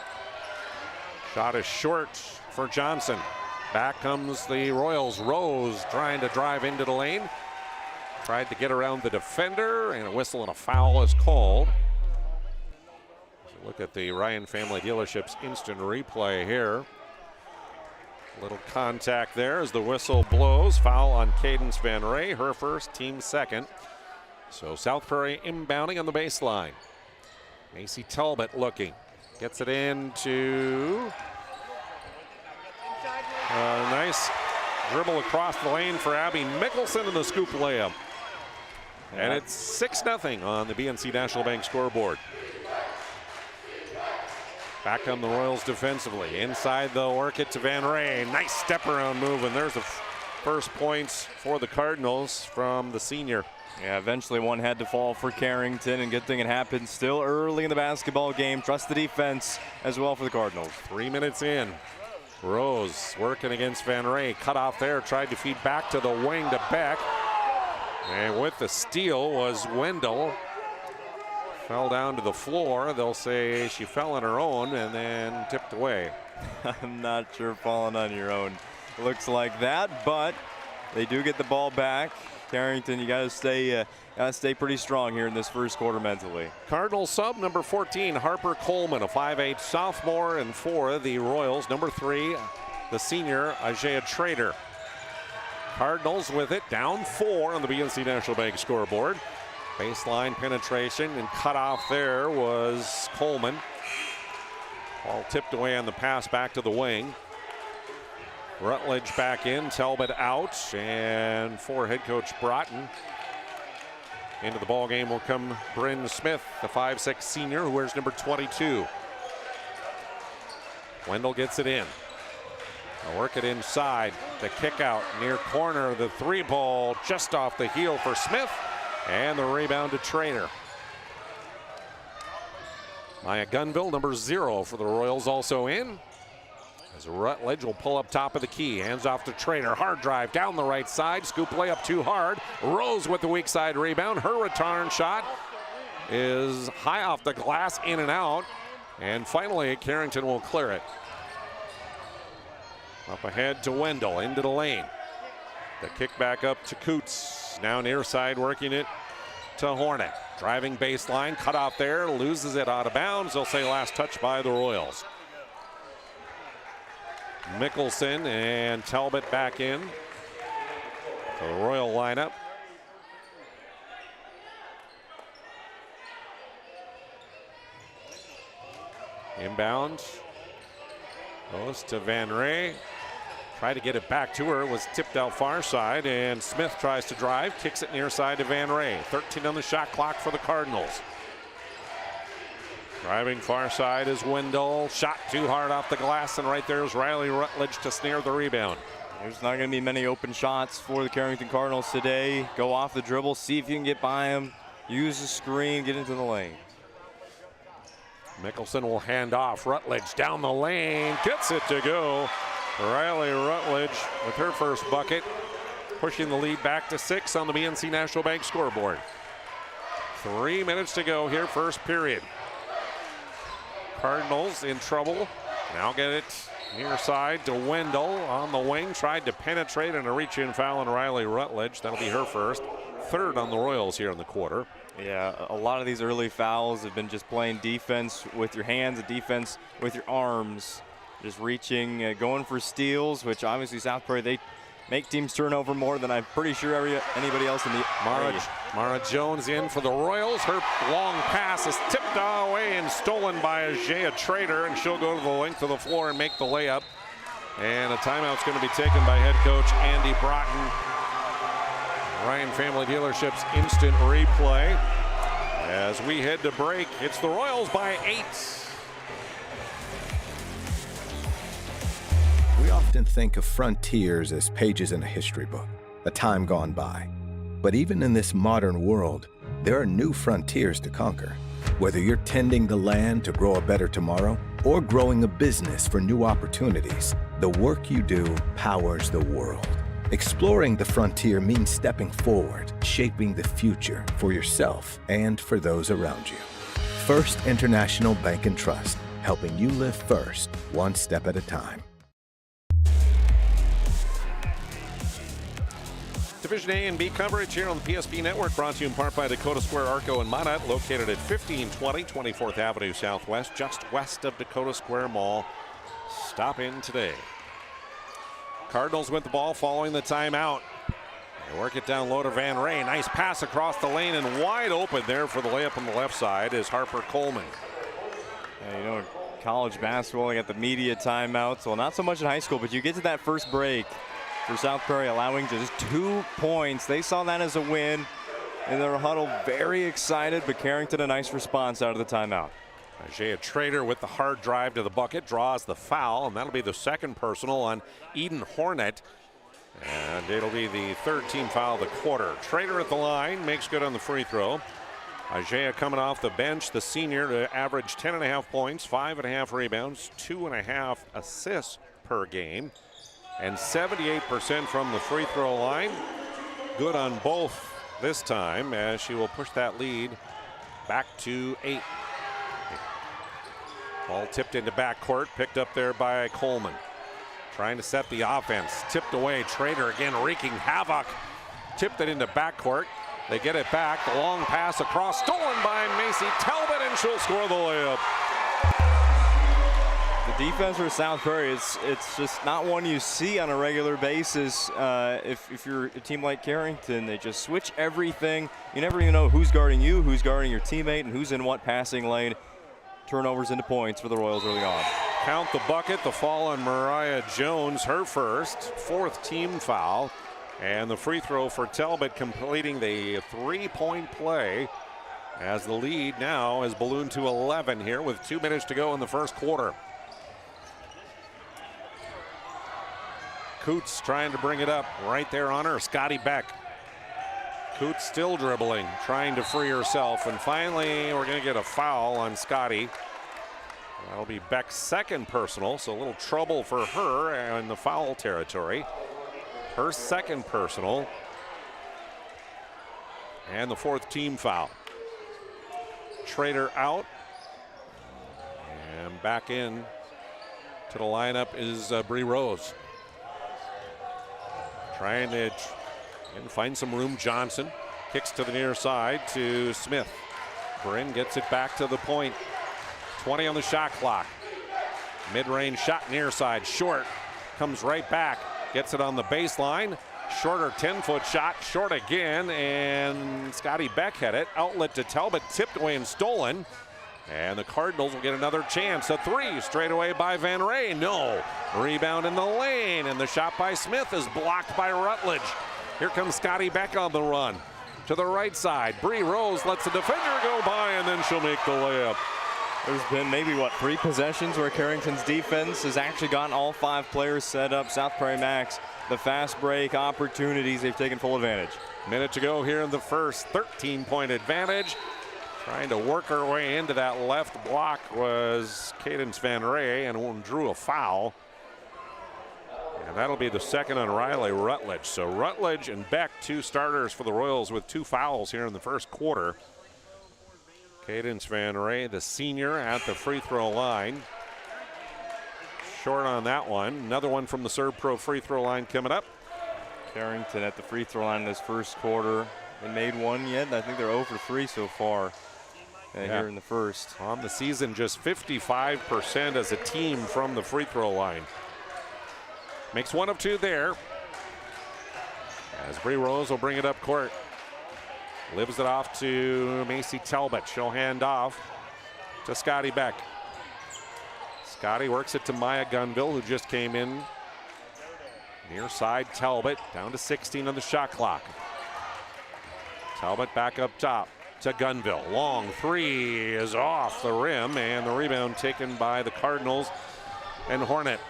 Shot is short for Johnson. Back comes the Royals. Rose trying to drive into the lane. Tried to get around the defender, and a whistle and a foul is called. Look at the Ryan Family Dealerships instant replay here. Little contact there as the whistle blows. Foul on Cadence Van Ray, her first, team second. So South Prairie inbounding on the baseline. Macy Talbot looking. Gets it into a nice dribble across the lane for Abby Mickelson in the scoop layup. And it's 6-0 on the BNC National Bank scoreboard. Back on the Royals defensively. Inside they'll work it to Van Ray. Nice step around move, and there's the first points for the Cardinals from the senior. Yeah, eventually one had to fall for Carrington, and good thing it happened still early in the basketball game. Trust the defense as well for the Cardinals. 3 minutes in. Rose working against Van Ray. Cut off there, tried to feed back to the wing to Beck. And with the steal was Wendell. Fell down to the floor. They'll say she fell on her own and then tipped away. I'm not sure falling on your own looks like that, but they do get the ball back. Carrington, you gotta stay pretty strong here in this first quarter mentally. Cardinals sub number 14, Harper Coleman, a 5'8 sophomore, and for the Royals, number 3, the senior, Isaiah Trader. Cardinals with it, down 4 on the BNC National Bank scoreboard. Baseline penetration and cut off there was Coleman. Ball tipped away on the pass back to the wing. Rutledge back in, Talbot out, and for head coach Broughton. Into the ball game will come Bryn Smith, the 5'6 senior who wears number 22. Wendell gets it in. They'll work it inside. The kick out near corner. The 3-ball just off the heel for Smith. And the rebound to Trainer. Maya Gunville, number 0 for the Royals, also in. As Rutledge will pull up top of the key. Hands off to Trainer. Hard drive down the right side. Scoop layup too hard. Rose with the weak side rebound. Her return shot is high off the glass, in and out. And finally, Carrington will clear it. Up ahead to Wendell, into the lane. The kick back up to Coots. Now near side, working it to Hornet. Driving baseline, cut off there, loses it out of bounds. They'll say last touch by the Royals. Mickelson and Talbot back in. So the Royal lineup. Inbound. Goes to Van Ray. Tried to get it back to her, was tipped out far side, and Smith tries to drive, kicks it near side to Van Ray. 13 on the shot clock for the Cardinals. Driving far side is Wendell. Shot too hard off the glass, and right there is Riley Rutledge to snare the rebound. There's not going to be many open shots for the Carrington Cardinals today. Go off the dribble, see if you can get by him, use the screen, get into the lane. Mickelson will hand off. Rutledge down the lane, gets it to go. Riley Rutledge with her first bucket, pushing the lead back to 6 on the BNC National Bank scoreboard. 3 minutes to go here, first period. Cardinals in trouble. Now get it near side to Wendell on the wing. Tried to penetrate, and a reach-in foul on Riley Rutledge. That'll be her first. Third on the Royals here in the quarter. Yeah, a lot of these early fouls have been just playing defense with your hands and defense with your arms. Just reaching, going for steals, which obviously South Prairie, they make teams turn over more than I'm pretty sure anybody else in the area. Mara Jones in for the Royals. Her long pass is tipped away and stolen by Isaiah Trader, and she'll go to the length of the floor and make the layup. And a timeout's going to be taken by head coach Andy Broughton. Ryan Family Dealerships instant replay. As we head to break, it's the Royals by 8. We often think of frontiers as pages in a history book, a time gone by. But even in this modern world, there are new frontiers to conquer. Whether you're tending the land to grow a better tomorrow or growing a business for new opportunities, the work you do powers the world. Exploring the frontier means stepping forward, shaping the future for yourself and for those around you. First International Bank and Trust, helping you live first, one step at a time. Division A and B coverage here on the PSP Network, brought to you in part by Dakota Square Arco and Monette, located at 1520 24th Avenue Southwest, just west of Dakota Square Mall. Stop in today. Cardinals with the ball following the timeout. They work it down low to Van Ray. Nice pass across the lane and wide open there for the layup on the left side is Harper Coleman. Yeah, you know, college basketball, they got the media timeouts. Well, not so much in high school, but you get to that first break for South Prairie, allowing just 2 points. They saw that as a win in their huddle, very excited, but Carrington a nice response out of the timeout. Isaiah Trader with the hard drive to the bucket, draws the foul, and that'll be the second personal on Eden Hornet. And it'll be the third team foul of the quarter. Trader at the line, makes good on the free throw. Isaiah coming off the bench, the senior, to average 10.5 points, 5.5 rebounds, 2.5 assists per game, and 78% from the free throw line. Good on both this time, as she will push that lead back to 8. Ball tipped into backcourt, picked up there by Coleman. Trying to set the offense, tipped away. Trader again wreaking havoc. Tipped it into backcourt. They get it back. The long pass across, stolen by Macy Talbot, and she'll score the layup. The defense for South Prairie, it's just not one you see on a regular basis. If you're a team like Carrington, they just switch everything. You never even know who's guarding you, who's guarding your teammate, and who's in what passing lane. Turnovers into points for the Royals early on. Count the bucket, the fall on Mariah Jones, her first, 4th team foul. And the free throw for Talbot, completing the 3-point play, as the lead now has ballooned to 11 here with 2 minutes to go in the first quarter. Coots trying to bring it up right there on her, Scotty Beck. Coots still dribbling, trying to free herself, and finally we're going to get a foul on Scotty. That'll be Beck's second personal, so a little trouble for her in the foul territory. Her second personal, and the 4th team foul. Trader out, and back in to the lineup is Bree Rose. Trying to find some room. Johnson kicks to the near side to Smith. Bryn gets it back to the point. 20 on the shot clock. Mid-range shot near side, short. Comes right back. Gets it on the baseline. Shorter 10-foot shot, short again, and Scotty Beck had it. Outlet to Talbot, tipped away and stolen. And the Cardinals will get another chance. A 3 straight away by Van Ray. No. Rebound in the lane, and the shot by Smith is blocked by Rutledge. Here comes Scotty Beck on the run. To the right side, Bree Rose lets the defender go by, and then she'll make the layup. There's been maybe, 3 possessions where Carrington's defense has actually gotten all 5 players set up. South Prairie-Max, the fast break opportunities, they've taken full advantage. Minute to go here in the first, 13-point advantage. Trying to work her way into that left block was Cadence Van Ray, and drew a foul. And that'll be the second on Riley Rutledge. So Rutledge and Beck, 2 starters for the Royals with 2 fouls here in the first quarter. Cadence Van Ray, the senior, at the free throw line. Short on that one. Another one from the Serve Pro free throw line coming up. Carrington at the free throw line in this first quarter. They made one yet. I think they're 0 for 3 so far here in the first. On the season, just 55% as a team from the free throw line. Makes 1 of 2 there. As Bree Rose will bring it up court. Lives it off to Macy Talbot. She'll hand off to Scotty Beck. Scotty works it to Maya Gunville, who just came in. Near side, Talbot down to 16 on the shot clock. Talbot back up top to Gunville. Long 3 is off the rim, and the rebound taken by the Cardinals and Hornet.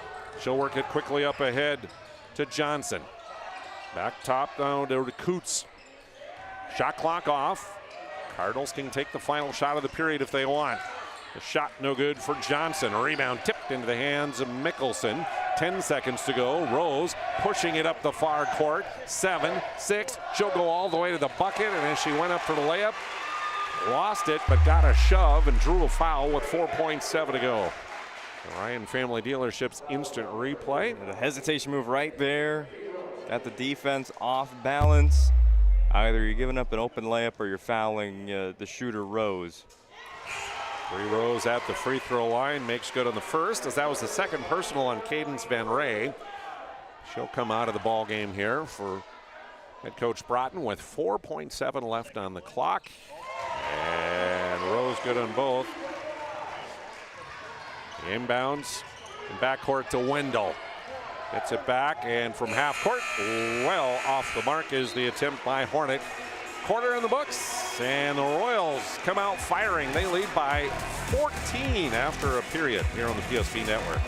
She'll work it quickly up ahead to Johnson. Back top down to Coots. Shot clock off. Cardinals can take the final shot of the period if they want. The shot no good for Johnson. A rebound tipped into the hands of Mickelson. 10 seconds to go. Rose pushing it up the far court. 7, 6. She'll go all the way to the bucket, and as she went up for the layup, lost it, but got a shove and drew a foul with 4.7 to go. The Ryan Family Dealerships instant replay. The hesitation move right there. Got the defense off balance. Either you're giving up an open layup or you're fouling the shooter Rose. Free Rose at the free throw line, makes good on the first, as that was the second personal on Cadence Van Ray. She'll come out of the ball game here for head coach Broughton with 4.7 left on the clock. And Rose good on both. Inbounds and backcourt to Wendell. Gets it back, and from half court, well off the mark is the attempt by Hornet. Quarter in the books, and the Royals come out firing. They lead by 14 after a period here on the PSP Network.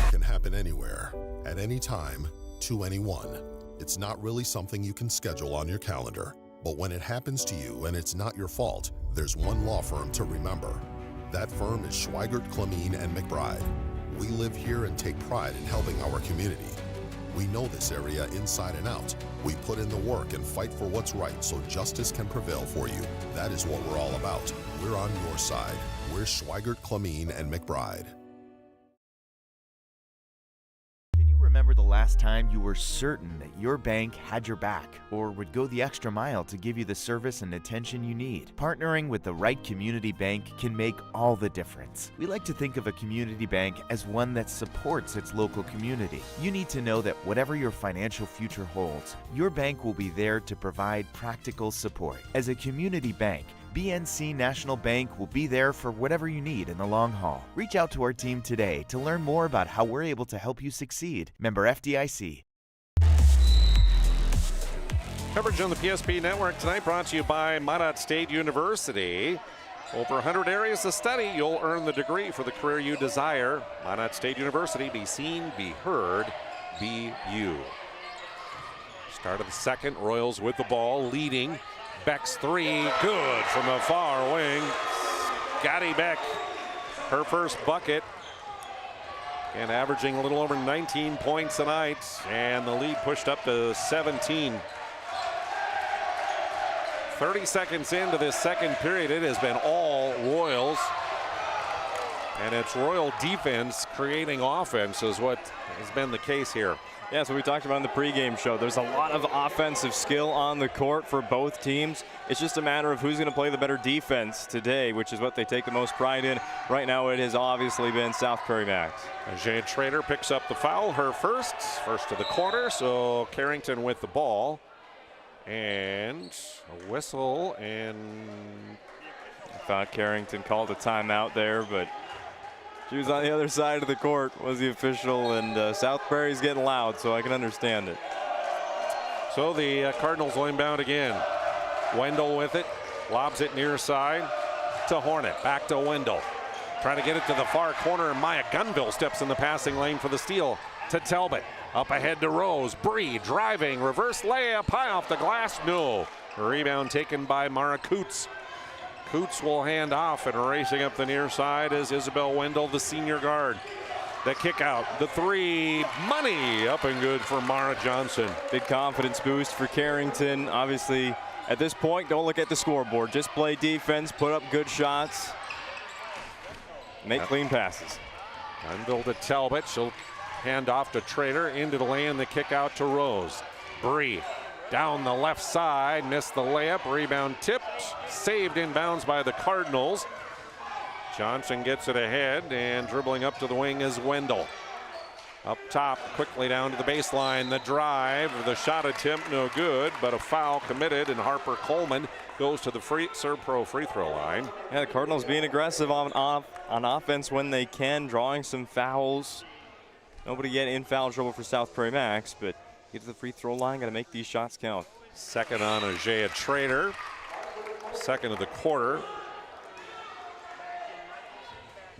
It can happen anywhere, at any time, to anyone. It's not really something you can schedule on your calendar. But when it happens to you and it's not your fault, there's one law firm to remember. That firm is Schweigert, Clemene, and McBride. We live here and take pride in helping our community. We know this area inside and out. We put in the work and fight for what's right so justice can prevail for you. That is what we're all about. We're on your side. We're Schweigert, Clemene, and McBride. Can you remember the last time you were certain that your bank had your back or would go the extra mile to give you the service and attention you need? Partnering with the right community bank can make all the difference. We like to think of a community bank as one that supports its local community. You need to know that whatever your financial future holds, your bank will be there to provide practical support. As a community bank, BNC National Bank will be there for whatever you need in the long haul. Reach out to our team today to learn more about how we're able to help you succeed. Member FDIC. Coverage on the PSP Network tonight brought to you by Minot State University. Over 100 areas to study, you'll earn the degree for the career you desire. Minot State University, be seen, be heard, be you. Start of the second, Royals with the ball, leading. Beck's three, good from the far wing. Scotty Beck, her first bucket, and averaging a little over 19 points tonight, and the lead pushed up to 17. 30 seconds into this second period, it has been all Royals, and it's Royal defense creating offense is what has been the case here. Yeah, so we talked about in the pregame show. There's a lot of offensive skill on the court for both teams. It's just a matter of who's going to play the better defense today, which is what they take the most pride in. Right now, it has obviously been South Prairie-Max. Jade Schrader picks up the foul, her first of the quarter. So Carrington with the ball, and a whistle, and I thought Carrington called a timeout there, but she was on the other side of the court, was the official, and South Prairie's getting loud, so I can understand it. So the Cardinals will inbound again. Wendell with it, lobs it near side to Hornet, back to Wendell. Trying to get it to the far corner, and Maya Gunville steps in the passing lane for the steal to Talbot. Up ahead to Rose, Bree driving, reverse layup, high off the glass, no. Rebound taken by Mara Coots. Coots will hand off, and racing up the near side is Isabel Wendell, the senior guard. The kick out, the three, money, up and good for Mara Johnson. Big confidence boost for Carrington. Obviously, at this point, don't look at the scoreboard. Just play defense, put up good shots, make clean passes. Gunville to Talbot, she'll hand off to Trader, into the lane, the kick out to Rose. Bree down the left side, missed the layup, rebound tipped, saved inbounds by the Cardinals. Johnson gets it ahead, and dribbling up to the wing is Wendell. Up top, quickly down to the baseline, the drive, the shot attempt no good, but a foul committed, and Harper Coleman goes to the Serve Pro free throw line. Yeah, the Cardinals being aggressive on offense when they can, drawing some fouls. Nobody yet in foul trouble for South Prairie-Max, but get to the free throw line, got to make these shots count. Second on Ajaya Trader, second of the quarter.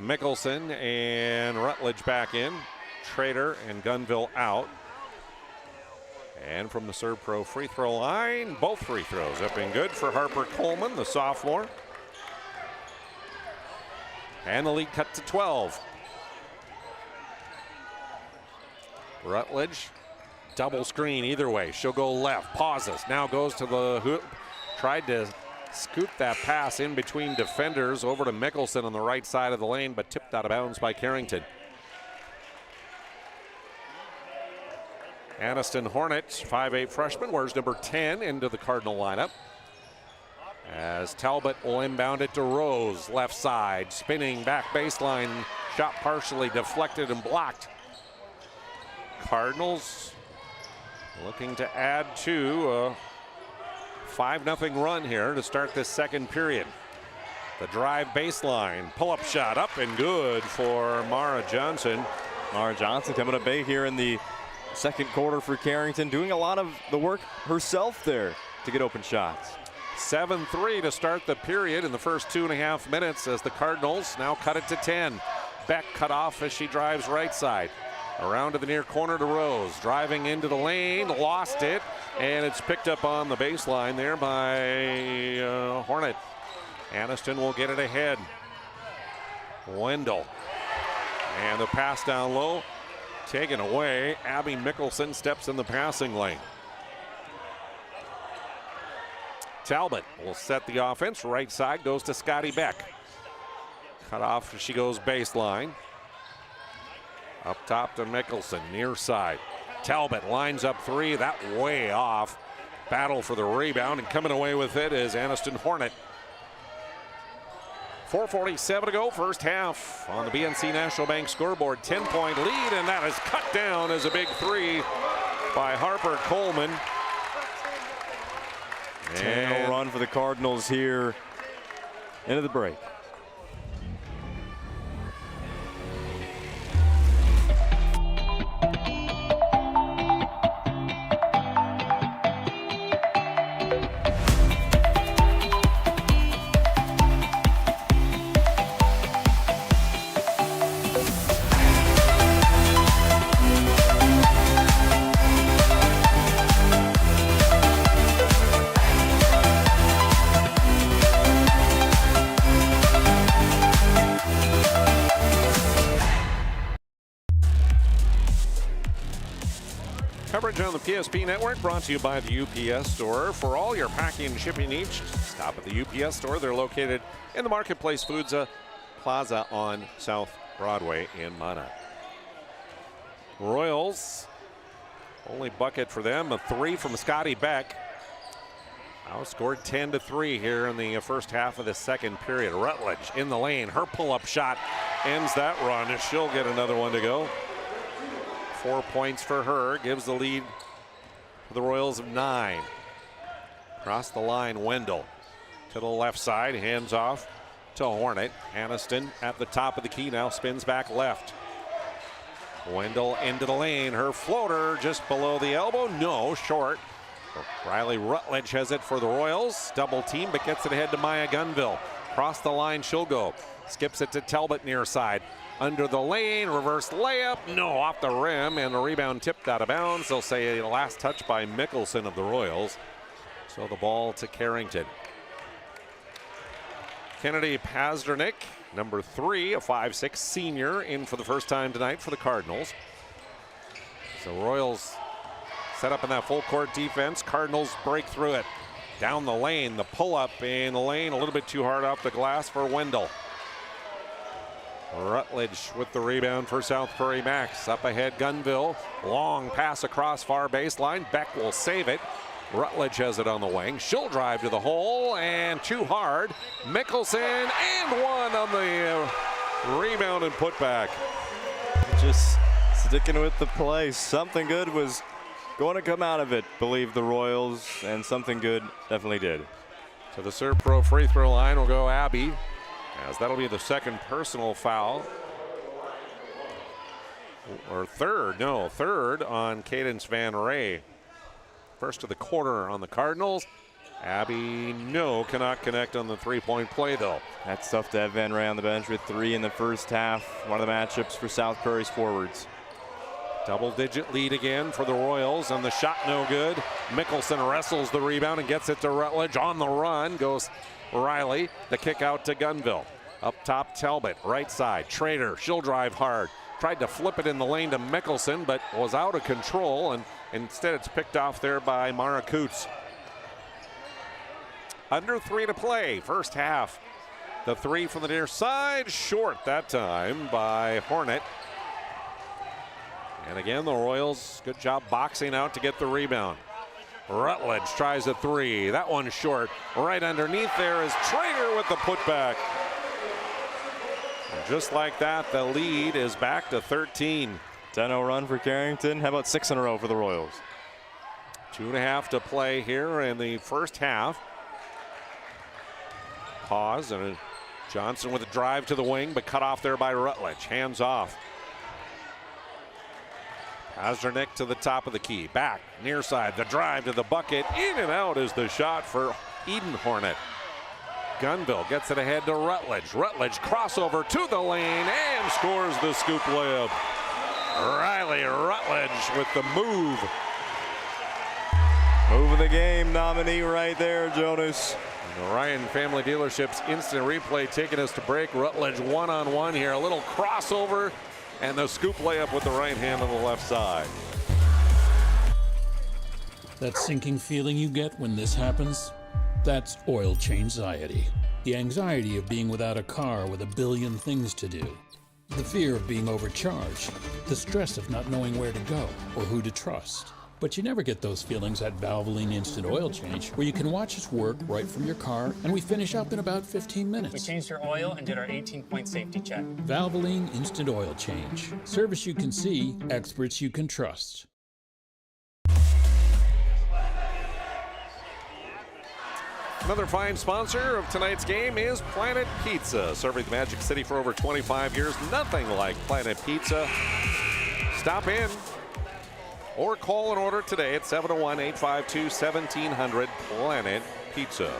Mickelson and Rutledge back in. Trader and Gunville out. And from the Serve Pro free throw line, both free throws up and good for Harper Coleman, the sophomore. And the lead cut to 12. Rutledge, double screen either way. She'll go left, pauses, now goes to the hoop. Tried to scoop that pass in between defenders over to Mickelson on the right side of the lane, but tipped out of bounds by Carrington. Aniston Hornet, 5'8" freshman, wears number 10 into the Cardinal lineup. As Talbot will inbound it to Rose, left side, spinning back baseline, shot partially deflected and blocked. Cardinals looking to add to a 5-0 run here to start this second period. The drive baseline, pull-up shot up and good for Mara Johnson. Mara Johnson coming up big here in the second quarter for Carrington, doing a lot of the work herself there to get open shots. 7-3 to start the period in the first 2.5 minutes as the Cardinals now cut it to 10. Beck cut off as she drives right side. Around to the near corner to Rose, driving into the lane, lost it, and it's picked up on the baseline there by Hornet. Aniston will get it ahead. Wendell, and the pass down low, taken away. Abby Mickelson steps in the passing lane. Talbot will set the offense. Right side goes to Scotty Beck. Cut off as she goes baseline. Up top to Mickelson, near side. Talbot lines up three, that way off. Battle for the rebound, and coming away with it is Aniston Hornet. 4:47 to go, first half on the BNC National Bank scoreboard. 10-point lead, and that is cut down as a big three by Harper Coleman. 10-0 run for the Cardinals here into the break. Coverage on the PSP network brought to you by the UPS store. For all your packing and shipping needs, stop at the UPS store. They're located in the Marketplace Foods Plaza on South Broadway in Monarch. Royals, only bucket for them, a three from Scotty Beck. Outscored 10-3 here in the first half of the second period. Rutledge in the lane, her pull-up shot ends that run. She'll get another one to go. 4 points for her, gives the lead for the Royals of 9. Across the line, Wendell to the left side, hands off to Hornet. Aniston at the top of the key now, spins back left. Wendell into the lane, her floater just below the elbow, no, short. Riley Rutledge has it for the Royals, double team, but gets it ahead to Maya Gunville. Across the line she'll go, skips it to Talbot near side. Under the lane, reverse layup, no, off the rim, and the rebound tipped out of bounds. They'll say a last touch by Mickelson of the Royals. So the ball to Carrington. Kennedy Pazdernick, number 3, a 5'6" senior, in for the first time tonight for the Cardinals. So Royals set up in that full court defense. Cardinals break through it. Down the lane, the pull-up in the lane, a little bit too hard off the glass for Wendell. Rutledge with the rebound for South Prairie-Max. Up ahead, Gunville. Long pass across far baseline. Beck will save it. Rutledge has it on the wing. She'll drive to the hole, and too hard. Mickelson, and one on the rebound and putback. Just sticking with the play. Something good was going to come out of it, believe the Royals, and something good definitely did. To the Serve Pro free throw line will go Abby, as that'll be the second personal foul. Or third on Cadence Van Ray. First of the quarter on the Cardinals. Abby, cannot connect on the three-point play, though. That's tough to have Van Ray on the bench with 3 in the first half. One of the matchups for South Prairie's forwards. Double-digit lead again for the Royals, and the shot no good. Mickelson wrestles the rebound and gets it to Rutledge. On the run goes Riley. The kick out to Gunville. Up top, Talbot, right side. Trader, she'll drive hard. Tried to flip it in the lane to Mickelson, but was out of control, and instead it's picked off there by Mara Coots. Under 3 to play, first half. The 3 from the near side, short that time by Hornet. And again, the Royals, good job boxing out to get the rebound. Rutledge tries a three. That one's short. Right underneath there is Trader with the putback. And just like that, the lead is back to 13. 10-0 run for Carrington. How about 6 in a row for the Royals? 2.5 to play here in the first half. Pause, and Johnson with a drive to the wing, but cut off there by Rutledge. Hands off. Pasternak to the top of the key. Back, near side, the drive to the bucket. In and out is the shot for Eden Hornet. Gunville gets it ahead to Rutledge. Rutledge crossover to the lane and scores the scoop layup. Riley Rutledge with the move. Move of the game nominee right there, Jonas. The Ryan Family Dealerships instant replay taking us to break. Rutledge one-on-one here. A little crossover and the scoop layup with the right hand on the left side. That sinking feeling you get when this happens? That's oil change-anxiety. The anxiety of being without a car with a billion things to do. The fear of being overcharged. The stress of not knowing where to go or who to trust. But you never get those feelings at Valvoline Instant Oil Change, where you can watch us work right from your car, and we finish up in about 15 minutes. We changed your oil and did our 18-point safety check. Valvoline Instant Oil Change. Service you can see, experts you can trust. Another fine sponsor of tonight's game is Planet Pizza. Serving the Magic City for over 25 years. Nothing like Planet Pizza. Stop in or call an order today at 701-852-1700 Planet Pizza.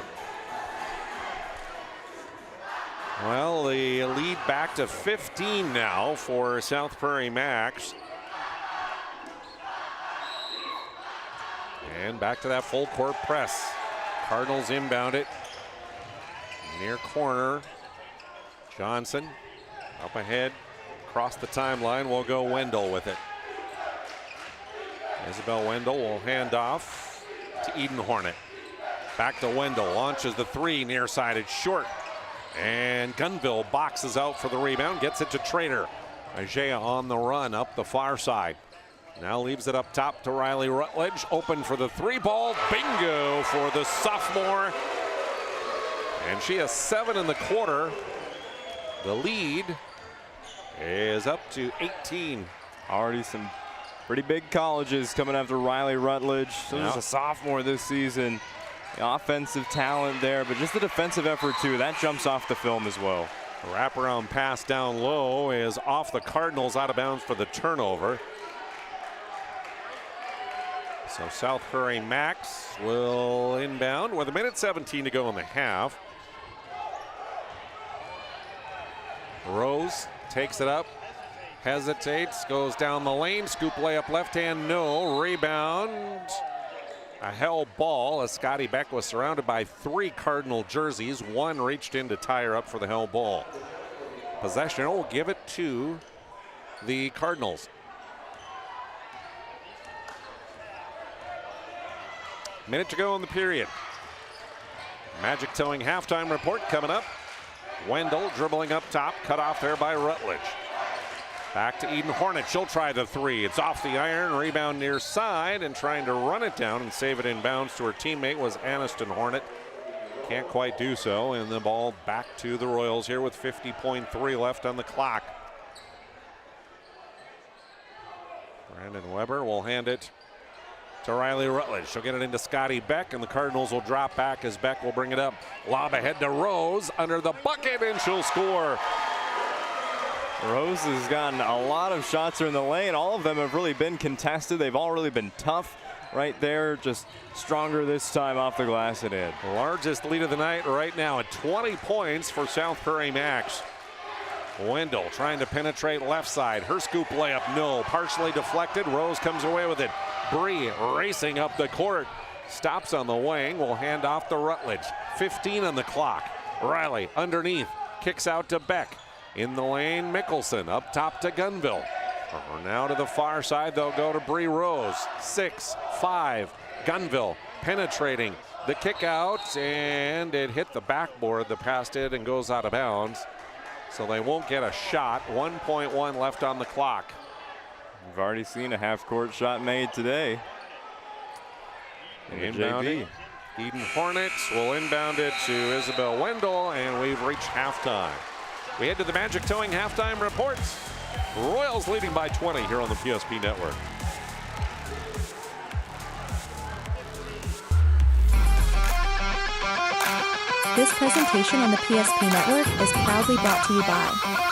Well, the lead back to 15 now for South Prairie-Max. And back to that full court press. Cardinals inbound it. Near corner. Johnson up ahead. Across the timeline will go Wendell with it. Isabel Wendell will hand off to Eden Hornet. Back to Wendell. Launches the three. Near side. It's short. And Gunville boxes out for the rebound. Gets it to Trader. Ajaya on the run up the far side. Now leaves it up top to Riley Rutledge. Open for the three ball. Bingo for the sophomore. And she has 7 in the quarter. The lead is up to 18. Already some pretty big colleges coming after Riley Rutledge. So she's a sophomore this season. The offensive talent there, but just the defensive effort too. That jumps off the film as well. The wraparound pass down low is off the Cardinals, out of bounds for the turnover. So South Prairie-Max will inbound with 1:17 to go in the half. Rose takes it up, hesitates, goes down the lane, scoop layup left hand, no. Rebound, a held ball as Scotty Beck was surrounded by 3 Cardinal jerseys. 1 reached in to tie her up for the held ball. Possession will give it to the Cardinals. Minute to go in the period. Magic Towing halftime report coming up. Wendell dribbling up top, cut off there by Rutledge. Back to Eden Hornet. She'll try the three. It's off the iron. Rebound near side, and trying to run it down and save it in bounds to her teammate was Aniston Hornet. Can't quite do so, and the ball back to the Royals here with 50.3 left on the clock. Brandon Weber will hand it to Riley Rutledge. She'll get it into Scotty Beck, and the Cardinals will drop back as Beck will bring it up. Lob ahead to Rose under the bucket, and she'll score. Rose has gotten a lot of shots in the lane. All of them have really been contested. They've all really been tough right there. Just stronger this time off the glass and in. Largest lead of the night right now at 20 points for South Prairie-Max. Wendell trying to penetrate left side. Her scoop layup, no. Partially deflected. Rose comes away with it. Bree racing up the court. Stops on the wing. Will hand off to Rutledge. 15 on the clock. Riley underneath. Kicks out to Beck. In the lane, Mickelson up top to Gunville. Now to the far side, they'll go to Bree Rose. 6-5. Gunville penetrating. The kick out, and it hit the backboard. The pass did and goes out of bounds. So they won't get a shot. 1.1 left on the clock. We've already seen a half-court shot made today. Inbounding. Eden Hornets will inbound it to Isabel Wendell, and we've reached halftime. We head to the Magic Towing halftime reports. Royals leading by 20 here on the PSP Network. This presentation on the PSP Network is proudly brought to you by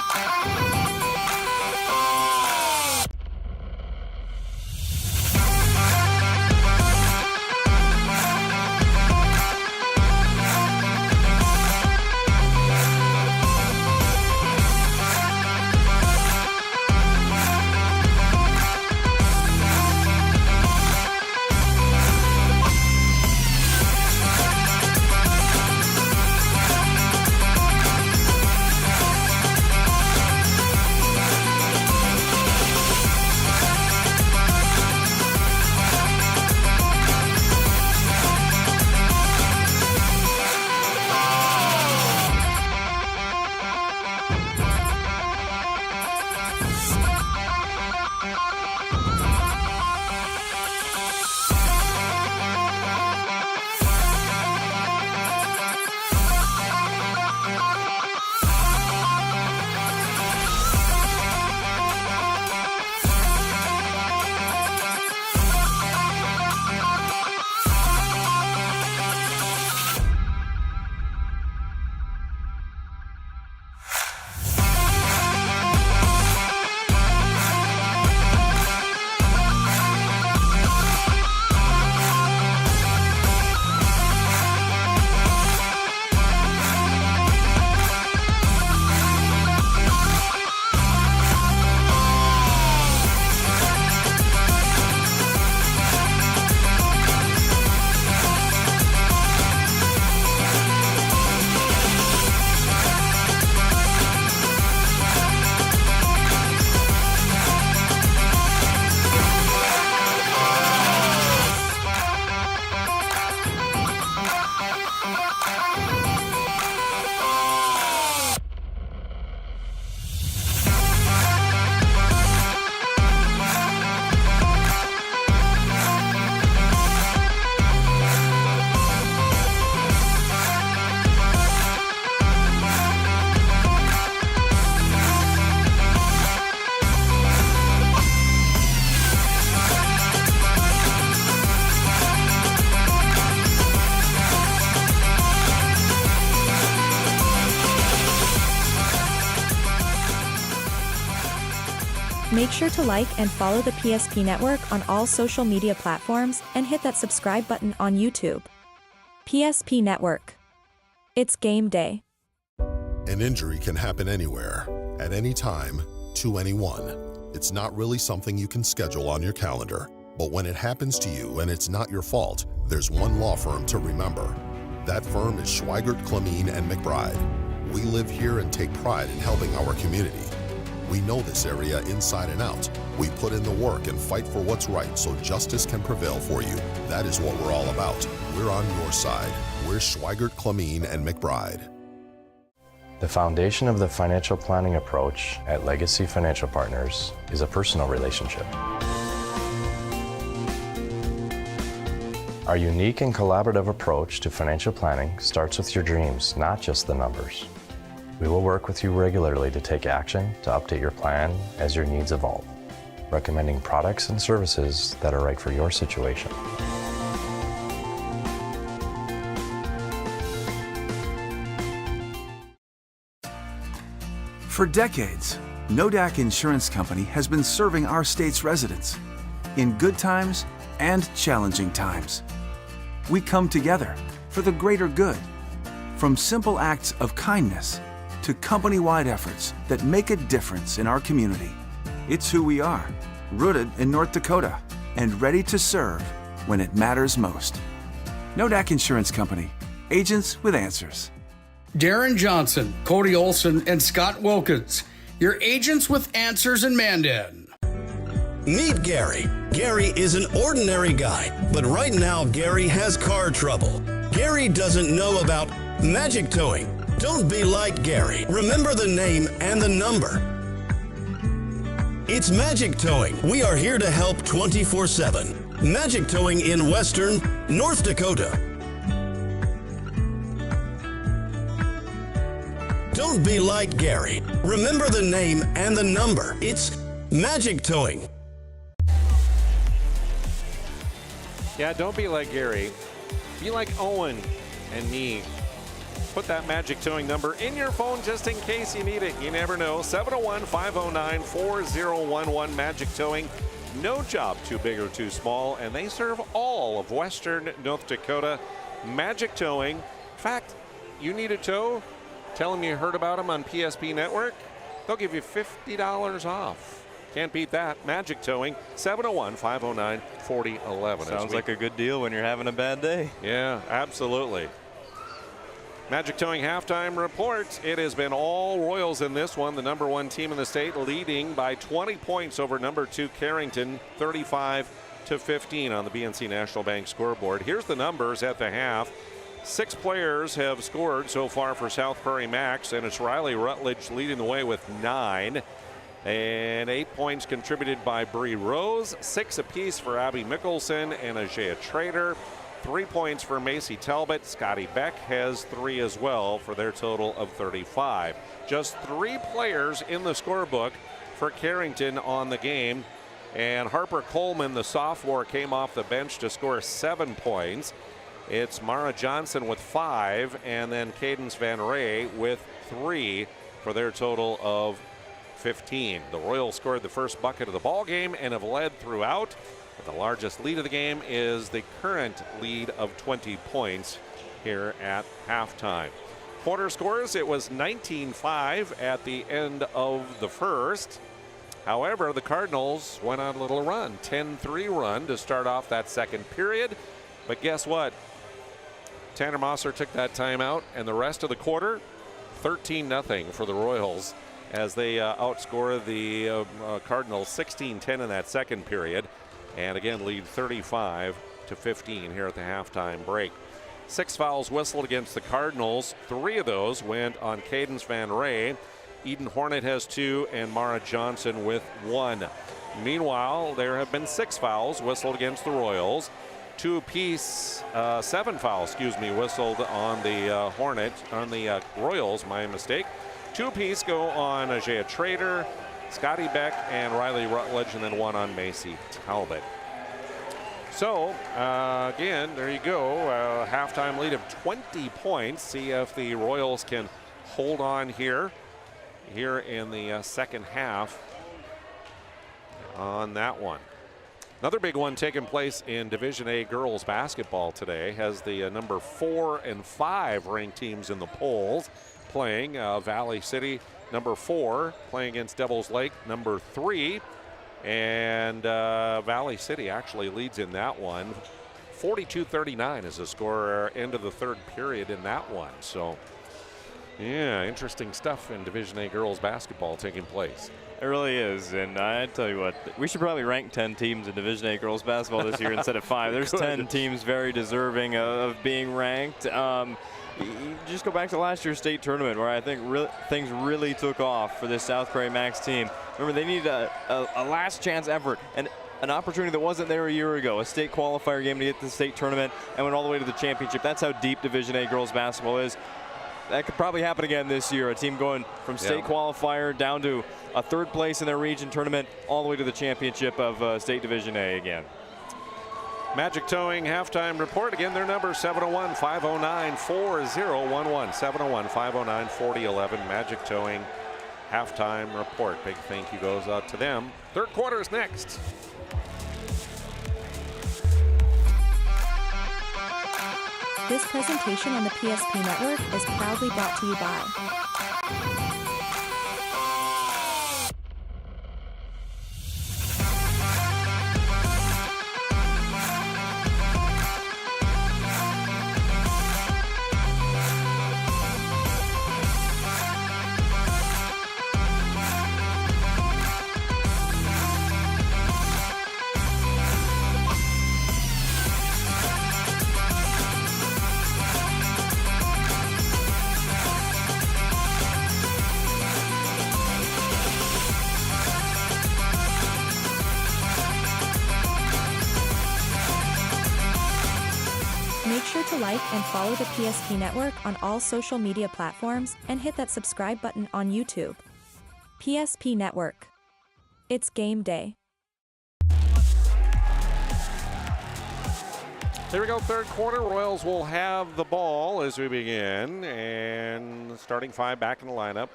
Make sure to like and follow the PSP Network on all social media platforms and hit that subscribe button on YouTube. PSP Network. It's game day. An injury can happen anywhere, at any time, to anyone. It's not really something you can schedule on your calendar. But when it happens to you and it's not your fault, there's one law firm to remember. That firm is Schweigert, Clemene, and McBride. We live here and take pride in helping our community. We know this area inside and out. We put in the work and fight for what's right so justice can prevail for you. That is what we're all about. We're on your side. We're Schweigert, Clemene, and McBride. The foundation of the financial planning approach at Legacy Financial Partners is a personal relationship. Our unique and collaborative approach to financial planning starts with your dreams, not just the numbers. We will work with you regularly to take action to update your plan as your needs evolve, recommending products and services that are right for your situation. For decades, NODAC Insurance Company has been serving our state's residents in good times and challenging times. We come together for the greater good, from simple acts of kindness to company-wide efforts that make a difference in our community. It's who we are, rooted in North Dakota and ready to serve when it matters most. NODAC Insurance Company, agents with answers. Darren Johnson, Cody Olson, and Scott Wilkins, your agents with answers in Mandan. Meet Gary. Gary is an ordinary guy, but right now Gary has car trouble. Gary doesn't know about magic towing. Don't be like Gary. Remember the name and the number. It's Magic Towing. We are here to help 24/7. Magic Towing in Western North Dakota. Don't be like Gary. Remember the name and the number. It's Magic Towing. Yeah, don't be like Gary. Be like Owen and me. Put that Magic Towing number in your phone just in case you need it. You never know. 701-509-4011 Magic Towing. No job too big or too small, and they serve all of Western North Dakota. Magic Towing. In fact, you need a tow? Tell them you heard about them on PSP Network. They'll give you $50 off. Can't beat that. Magic Towing, 701-509-4011. Sounds like a good deal when you're having a bad day. Yeah, absolutely. Magic Towing halftime report. It has been all Royals in this one. The number one team in the state leading by 20 points over number 2 Carrington, 35-15 on the BNC National Bank scoreboard. Here's the numbers at the half. 6 players have scored so far for South Prairie-Max, and it's Riley Rutledge leading the way with 9. And 8 points contributed by Bree Rose, 6 apiece for Abby Mickelson and Ajay Trader. 3 points for Macy Talbot. Scotty Beck has 3 as well for their total of 35. Just 3 players in the scorebook for Carrington on the game. And Harper Coleman, the sophomore, came off the bench to score 7 points. It's Mara Johnson with 5, and then Cadence Van Ray with 3 for their total of 15. The Royals scored the first bucket of the ball game and have led throughout. But the largest lead of the game is the current lead of 20 points here at halftime. Quarter scores, it was 19-5 at the end of the first. However, the Cardinals went on a little run, 10-3 run to start off that second period. But guess what? Tanner Mosser took that timeout, and the rest of the quarter, 13-0 for the Royals as they outscore the Cardinals 16-10 in that second period. And again, lead 35-15 here at the halftime break. 6 fouls whistled against the Cardinals. 3 of those went on Cadence Van Ray. Eden Hornet has 2, and Mara Johnson with 1. Meanwhile, there have been 6 fouls whistled against the Royals. 2 apiece, 7 fouls, whistled on the Royals, my mistake. 2 apiece go on Ajay Trader, Scotty Beck, and Riley Rutledge, and then 1 on Macy Talbot. So, again, there you go. Halftime lead of 20 points. See if the Royals can hold on here in the second half on that one. Another big one taking place in Division A girls basketball today has the number 4 and 5 ranked teams in the polls playing. Valley City, number 4, playing against Devils Lake, number 3. And Valley City actually leads in that one. 42-39 is the score end of the third period in that one. So, yeah, interesting stuff in Division A girls basketball taking place. It really is, and I tell you what, we should probably rank 10 teams in Division A girls basketball this year instead of 5. There's 10 teams very deserving of being ranked. You just go back to last year's state tournament where I think things really took off for this South Prairie-Max team. Remember, they needed a last chance effort and an opportunity that wasn't there a year ago, a state qualifier game to get to the state tournament and went all the way to the championship. That's how deep Division A girls basketball is. That could probably happen again this year. A team going from state qualifier down to a 3rd place in their region tournament all the way to the championship of State Division A again. Magic Towing halftime report. Again, their number 701-509-4011. 701-509-4011. Magic Towing halftime report. Big thank you goes out to them. Third quarter is next. This presentation on the PSP Network is proudly brought to you by like and follow the PSP Network on all social media platforms and hit that subscribe button on YouTube. PSP Network. It's game day. Here we go, third quarter. Royals will have the ball as we begin. And starting five back in the lineup.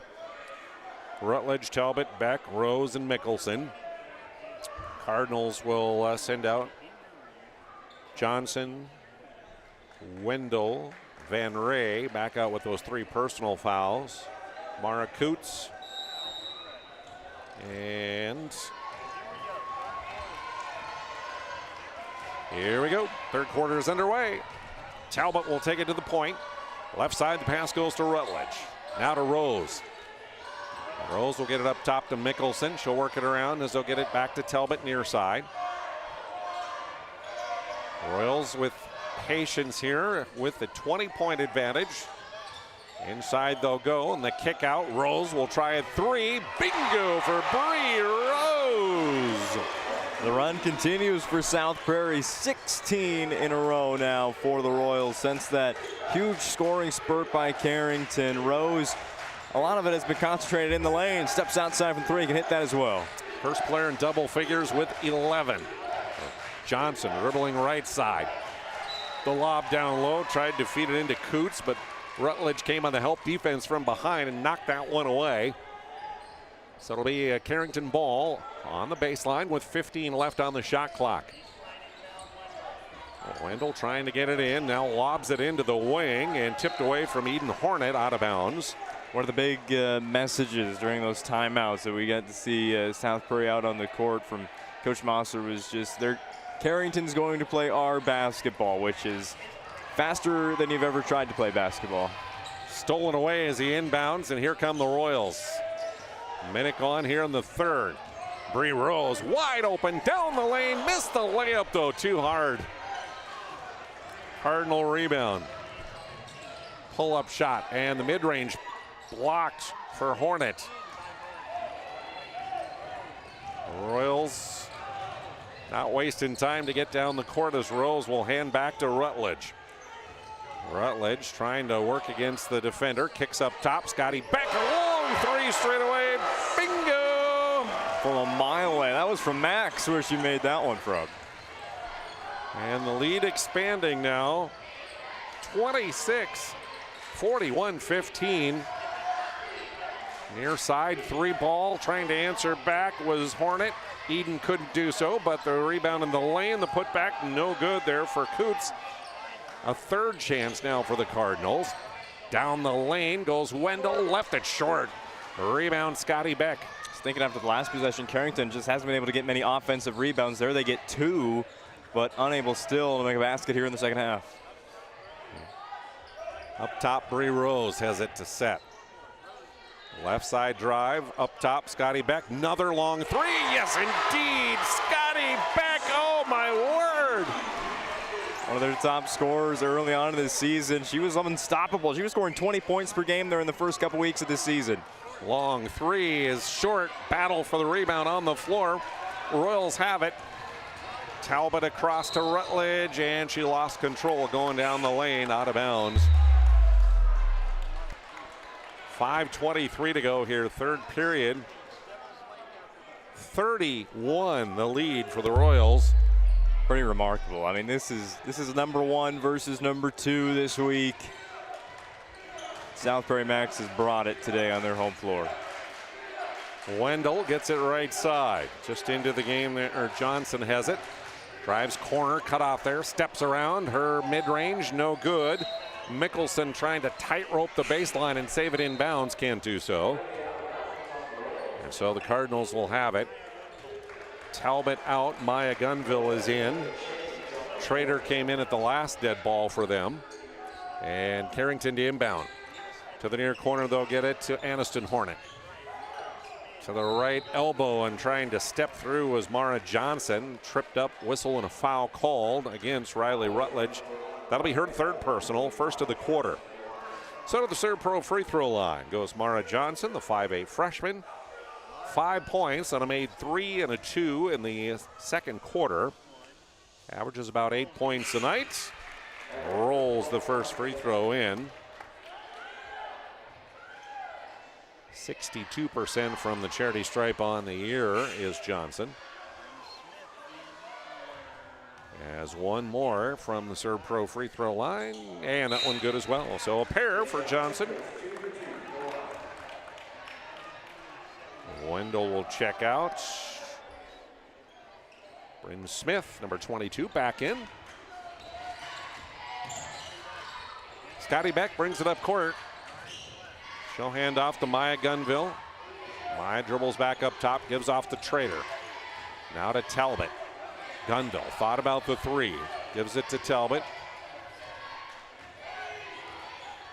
Rutledge, Talbot, Beck, Rose, and Mickelson. Cardinals will send out Johnson, Wendell, Van Ray back out with those 3 personal fouls. Mara Coots. And here we go. Third quarter is underway. Talbot will take it to the point. Left side, the pass goes to Rutledge. Now to Rose. Rose will get it up top to Mickelson. She'll work it around as they'll get it back to Talbot near side. Royals with patience here with the 20-point advantage. Inside they'll go, and the kick out. Rose will try a 3. Bingo for Bree Rose. The run continues for South Prairie. 16 in a row now for the Royals since that huge scoring spurt by Carrington. Rose, a lot of it has been concentrated in the lane. Steps outside from 3, can hit that as well. First player in double figures with 11. Johnson dribbling right side. The lob down low, tried to feed it into Coots, but Rutledge came on the help defense from behind and knocked that one away. So it'll be a Carrington ball on the baseline with 15 left on the shot clock. Wendell trying to get it in, now lobs it into the wing and tipped away from Eden Hornet out of bounds. One of the big messages during those timeouts that we got to see South Prairie out on the court from Coach Mosser was just Carrington's going to play our basketball, which is faster than you've ever tried to play basketball. Stolen away as he inbounds, and here come the Royals. Minute gone here in the third. Bree Rose wide open down the lane, missed the layup though, too hard. Cardinal rebound. Pull-up shot, and the mid-range blocked for Hornet. Royals not wasting time to get down the court as Rose will hand back to Rutledge. Rutledge trying to work against the defender, kicks up top. Scotty Beck, a long 3 straight away. Bingo! From a mile away. That was from Max where she made that one from. And the lead expanding now. 26, 41-15. Near side 3 ball, trying to answer back was Hornet. Eden couldn't do so, but the rebound in the lane, the putback, no good there for Coots. A third chance now for the Cardinals. Down the lane goes Wendell, left it short. Rebound Scotty Beck. Just thinking after the last possession, Carrington just hasn't been able to get many offensive rebounds there. They get 2, but unable still to make a basket here in the second half. Up top, Bree Rose has it to set. Left side drive, up top, Scotty Beck. Another long 3, yes indeed, Scotty Beck, oh my word. One of their top scorers early on in this season. She was unstoppable. She was scoring 20 points per game there in the first couple weeks of this season. Long 3 is short. Battle for the rebound on the floor. Royals have it. Talbot across to Rutledge, and she lost control going down the lane, out of bounds. 5:23 to go here, third period. 31 the lead for the Royals. Pretty remarkable. I mean, this is number 1 versus number 2 this week. South Prairie-Max has brought it today on their home floor. Wendell gets it right side. Just into the game there, or Johnson has it. Drives corner, cut off there, steps around. Her mid-range, no good. Mickelson trying to tightrope the baseline and save it in bounds, can't do so. And so the Cardinals will have it. Talbot out, Maya Gunville is in. Trader came in at the last dead ball for them. And Carrington to inbound. To the near corner, they'll get it to Aniston Hornet. To the right elbow and trying to step through was Mara Johnson. Tripped up, whistle, and a foul called against Riley Rutledge. That'll be her third personal, first of the quarter. So to the Serve Pro free throw line goes Mara Johnson, the 5'8" freshman. 5 points on a made 3 and a 2 in the second quarter. Averages about 8 points a night. rolls the first free throw in. 62% from the charity stripe on the year is Johnson. As one more from the Serve Pro free throw line, and that one good as well. So a pair for Johnson. Wendell will check out. Bryn Smith, number 22, back in. Scotty Beck brings it up court. She'll hand off to Maya Gunville. Maya dribbles back up top, gives off to Trader. Now to Talbot. Gunville thought about the three, gives it to Talbot.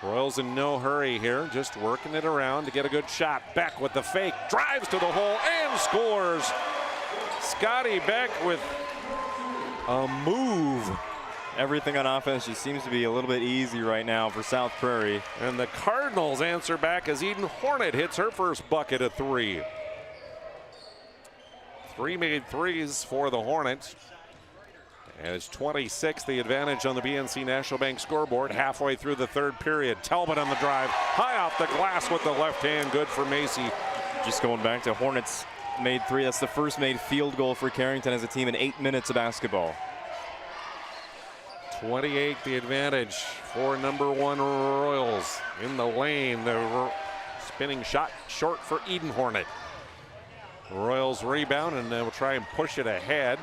Royals in no hurry here, just working it around to get a good shot. Beck with the fake, drives to the hole and scores. Scotty Beck with a move. Everything on offense just seems to be a little bit easy right now for South Prairie. And the Cardinals answer back as Eden Hornet hits her first bucket of three. Three made threes for the Hornets. And it's 26, the advantage on the BNC National Bank scoreboard halfway through the third period. Talbot on the drive, high off the glass with the left hand, good for Macy. Just going back to Hornets made three. That's the first made field goal for Carrington as a team in 8 minutes of basketball. 28, the advantage for number one Royals. In the lane, the spinning shot short for Eden Hornet. Royals rebound and they'll try and push it ahead.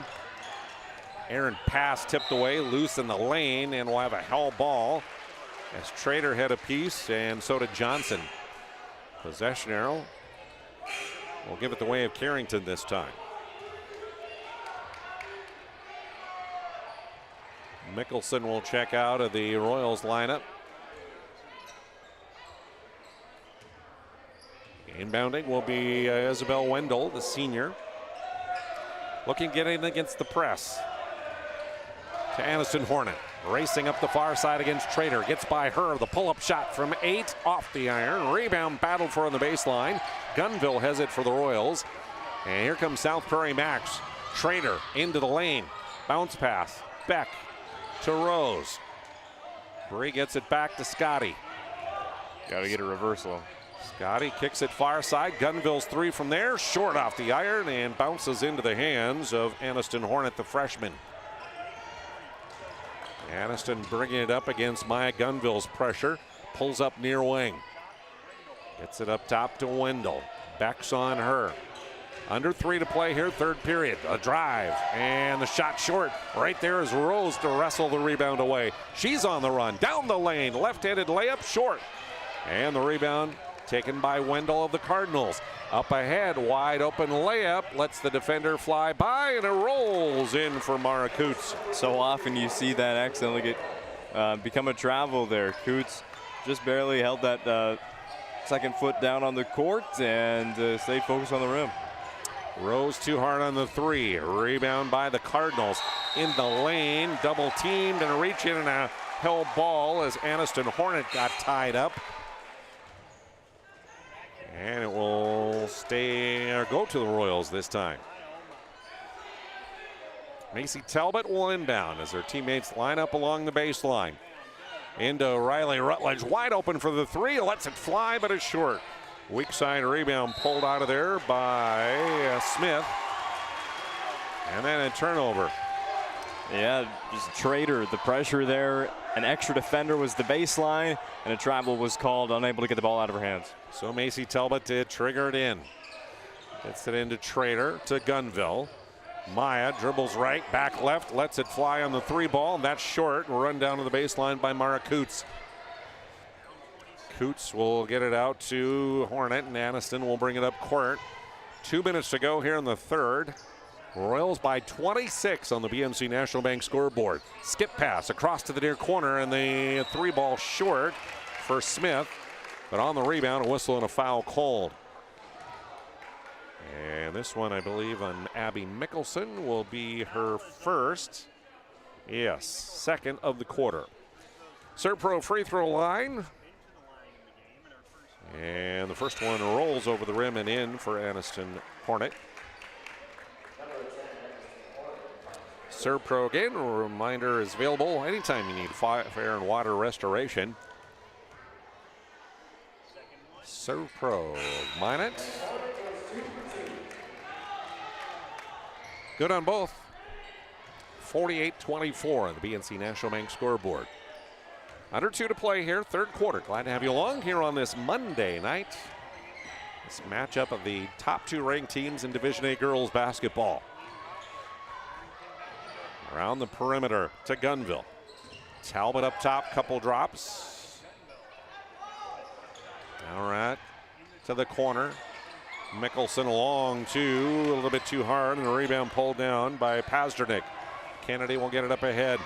Aaron pass tipped away, loose in the lane, and we'll have a hell ball as Trader had a piece, and so did Johnson. Possession arrow. We'll give it the way of Carrington this time. Mickelson will check out of the Royals lineup. Inbounding will be Isabel Wendell, the senior. Looking to get in against the press. To Aniston Hornet. Racing up the far side against Trader. Gets by her. The pull-up shot from 8 off the iron. Rebound battled for on the baseline. Gunville has it for the Royals. And here comes South Prairie-Max. Trader into the lane. Bounce pass. Beck to Rose. Bree gets it back to Scotty. Got to get a reversal. Scotty kicks it far side. Gunville's three from there. Short off the iron and bounces into the hands of Aniston Hornet, the freshman. Aniston bringing it up against Maya Gunville's pressure. Pulls up near wing. Gets it up top to Wendell. Beck's on her. Under 3 to play here, third period. A drive and the shot short. Right there is Rose to wrestle the rebound away. She's on the run. Down the lane. Left-handed layup short. And the rebound taken by Wendell of the Cardinals. Up ahead, wide open layup, lets the defender fly by, and it rolls in for Mara Coots. So often you see that accidentally become a travel there. Coots just barely held that second foot down on the court and stayed focused on the rim. Rose too hard on the three. Rebound by the Cardinals. In the lane, double teamed and reaching in a held ball as Aniston Hornet got tied up. And it will stay or go to the Royals this time. Macy Talbot will inbound as their teammates line up along the baseline. Into Riley Rutledge, wide open for the three, lets it fly, but it's short. Weak side rebound pulled out of there by Smith. And then a turnover. Yeah, just Trader, the pressure there. An extra defender was the baseline, and a travel was called, unable to get the ball out of her hands. So Macy Talbot did trigger it in. Gets it into Trader to Gunville. Maya dribbles right, back left, lets it fly on the three ball, and that's short. Run down to the baseline by Mara Coots. Coots will get it out to Hornet, and Aniston will bring it up court. 2 minutes to go here in the third. Royals by 26 on the BMC National Bank scoreboard. Skip pass across to the near corner, and the three ball short for Smith. But on the rebound, a whistle and a foul called. And this one, I believe, on Abby Mickelson will be her first. Yes, second of the quarter. Serve Pro free throw line. And the first one rolls over the rim and in for Aniston Hornet. Serve Pro again. A reminder is available anytime you need fire and water restoration. Serve Pro, mine it. Good on both. 48-24 on the BNC National Bank scoreboard. Under 2 to play here, third quarter. Glad to have you along here on this Monday night. This matchup of the top 2 ranked teams in Division A girls basketball. Around the perimeter to Gunville. Talbot up top, couple drops. All right, to the corner. Mickelson along two, a little bit too hard, and a rebound pulled down by Pasternak. Kennedy will get it up ahead.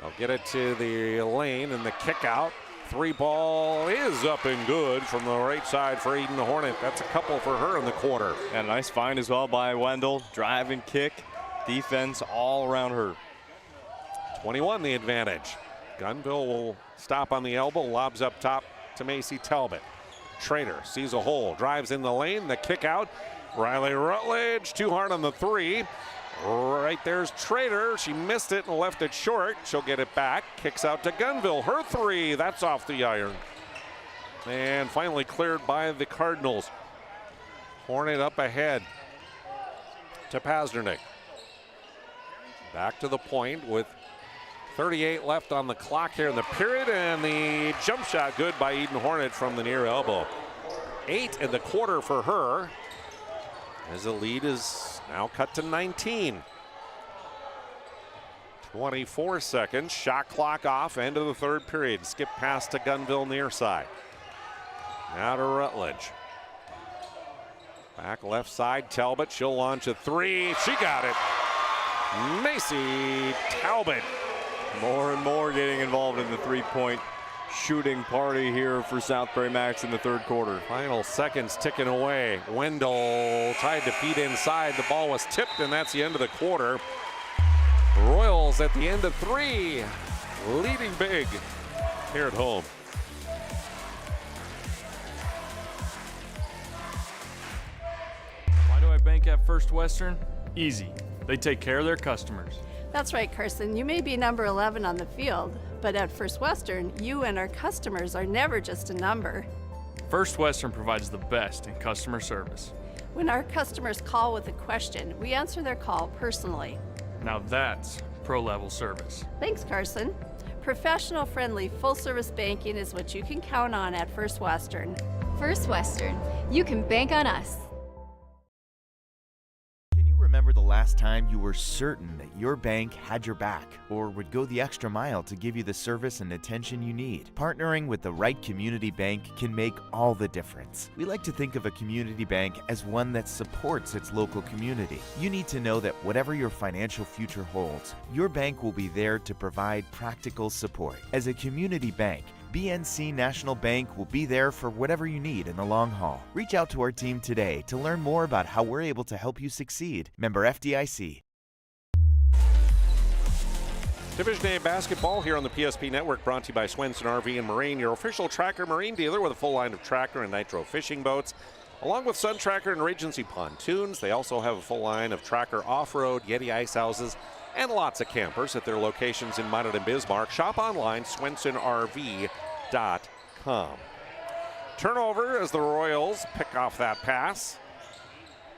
They'll get it to the lane, and the kick out. 3-ball is up and good from the right side for Eden Hornet. That's a couple for her in the quarter. And a nice find as well by Wendell. Drive and kick. Defense all around her. 21 the advantage. Gunville will stop on the elbow, lobs up top to Macy Talbot. Trader sees a hole, drives in the lane, the kick out. Riley Rutledge, too hard on the 3. Right there's Trader. She missed it and left it short. She'll get it back. Kicks out to Gunville. Her 3, that's off the iron. And finally cleared by the Cardinals. Hornet up ahead to Pasternak. Back to the point with 38 left on the clock here in the period, and the jump shot good by Eden Hornet from the near elbow. 8 in the quarter for her, as the lead is now cut to 19. 24 seconds, shot clock off, end of the third period. Skip pass to Gunville near side. Now to Rutledge. Back left side, Talbot, she'll launch a 3. She got it. Macy Talbot. More and more getting involved in the three-point shooting party here for South Prairie-Max in the third quarter. Final seconds ticking away. Wendell tried to feed inside. The ball was tipped, and that's the end of the quarter. Royals at the end of 3, leading big here at home. Why do I bank at First Western? Easy. They take care of their customers. That's right, Carson. You may be number 11 on the field, but at First Western, you and our customers are never just a number. First Western provides the best in customer service. When our customers call with a question, we answer their call personally. Now that's pro-level service. Thanks, Carson. Professional, friendly, full-service banking is what you can count on at First Western. First Western, you can bank on us. Remember the last time you were certain that your bank had your back or would go the extra mile to give you the service and attention you need? Partnering with the right community bank can make all the difference. We like to think of a community bank as one that supports its local community. You need to know that whatever your financial future holds, your bank will be there to provide practical support. As a community bank, BNC National Bank will be there for whatever you need in the long haul. Reach out to our team today to learn more about how we're able to help you succeed. Member FDIC. Division A basketball here on the PSP Network, brought to you by Swenson RV and Marine, your official Tracker Marine dealer with a full line of Tracker and Nitro fishing boats, along with Sun Tracker and Regency pontoons. They also have a full line of Tracker off-road, Yeti ice houses, and lots of campers at their locations in Minot and Bismarck. Shop online, swensonrv.com. Turnover as the Royals pick off that pass.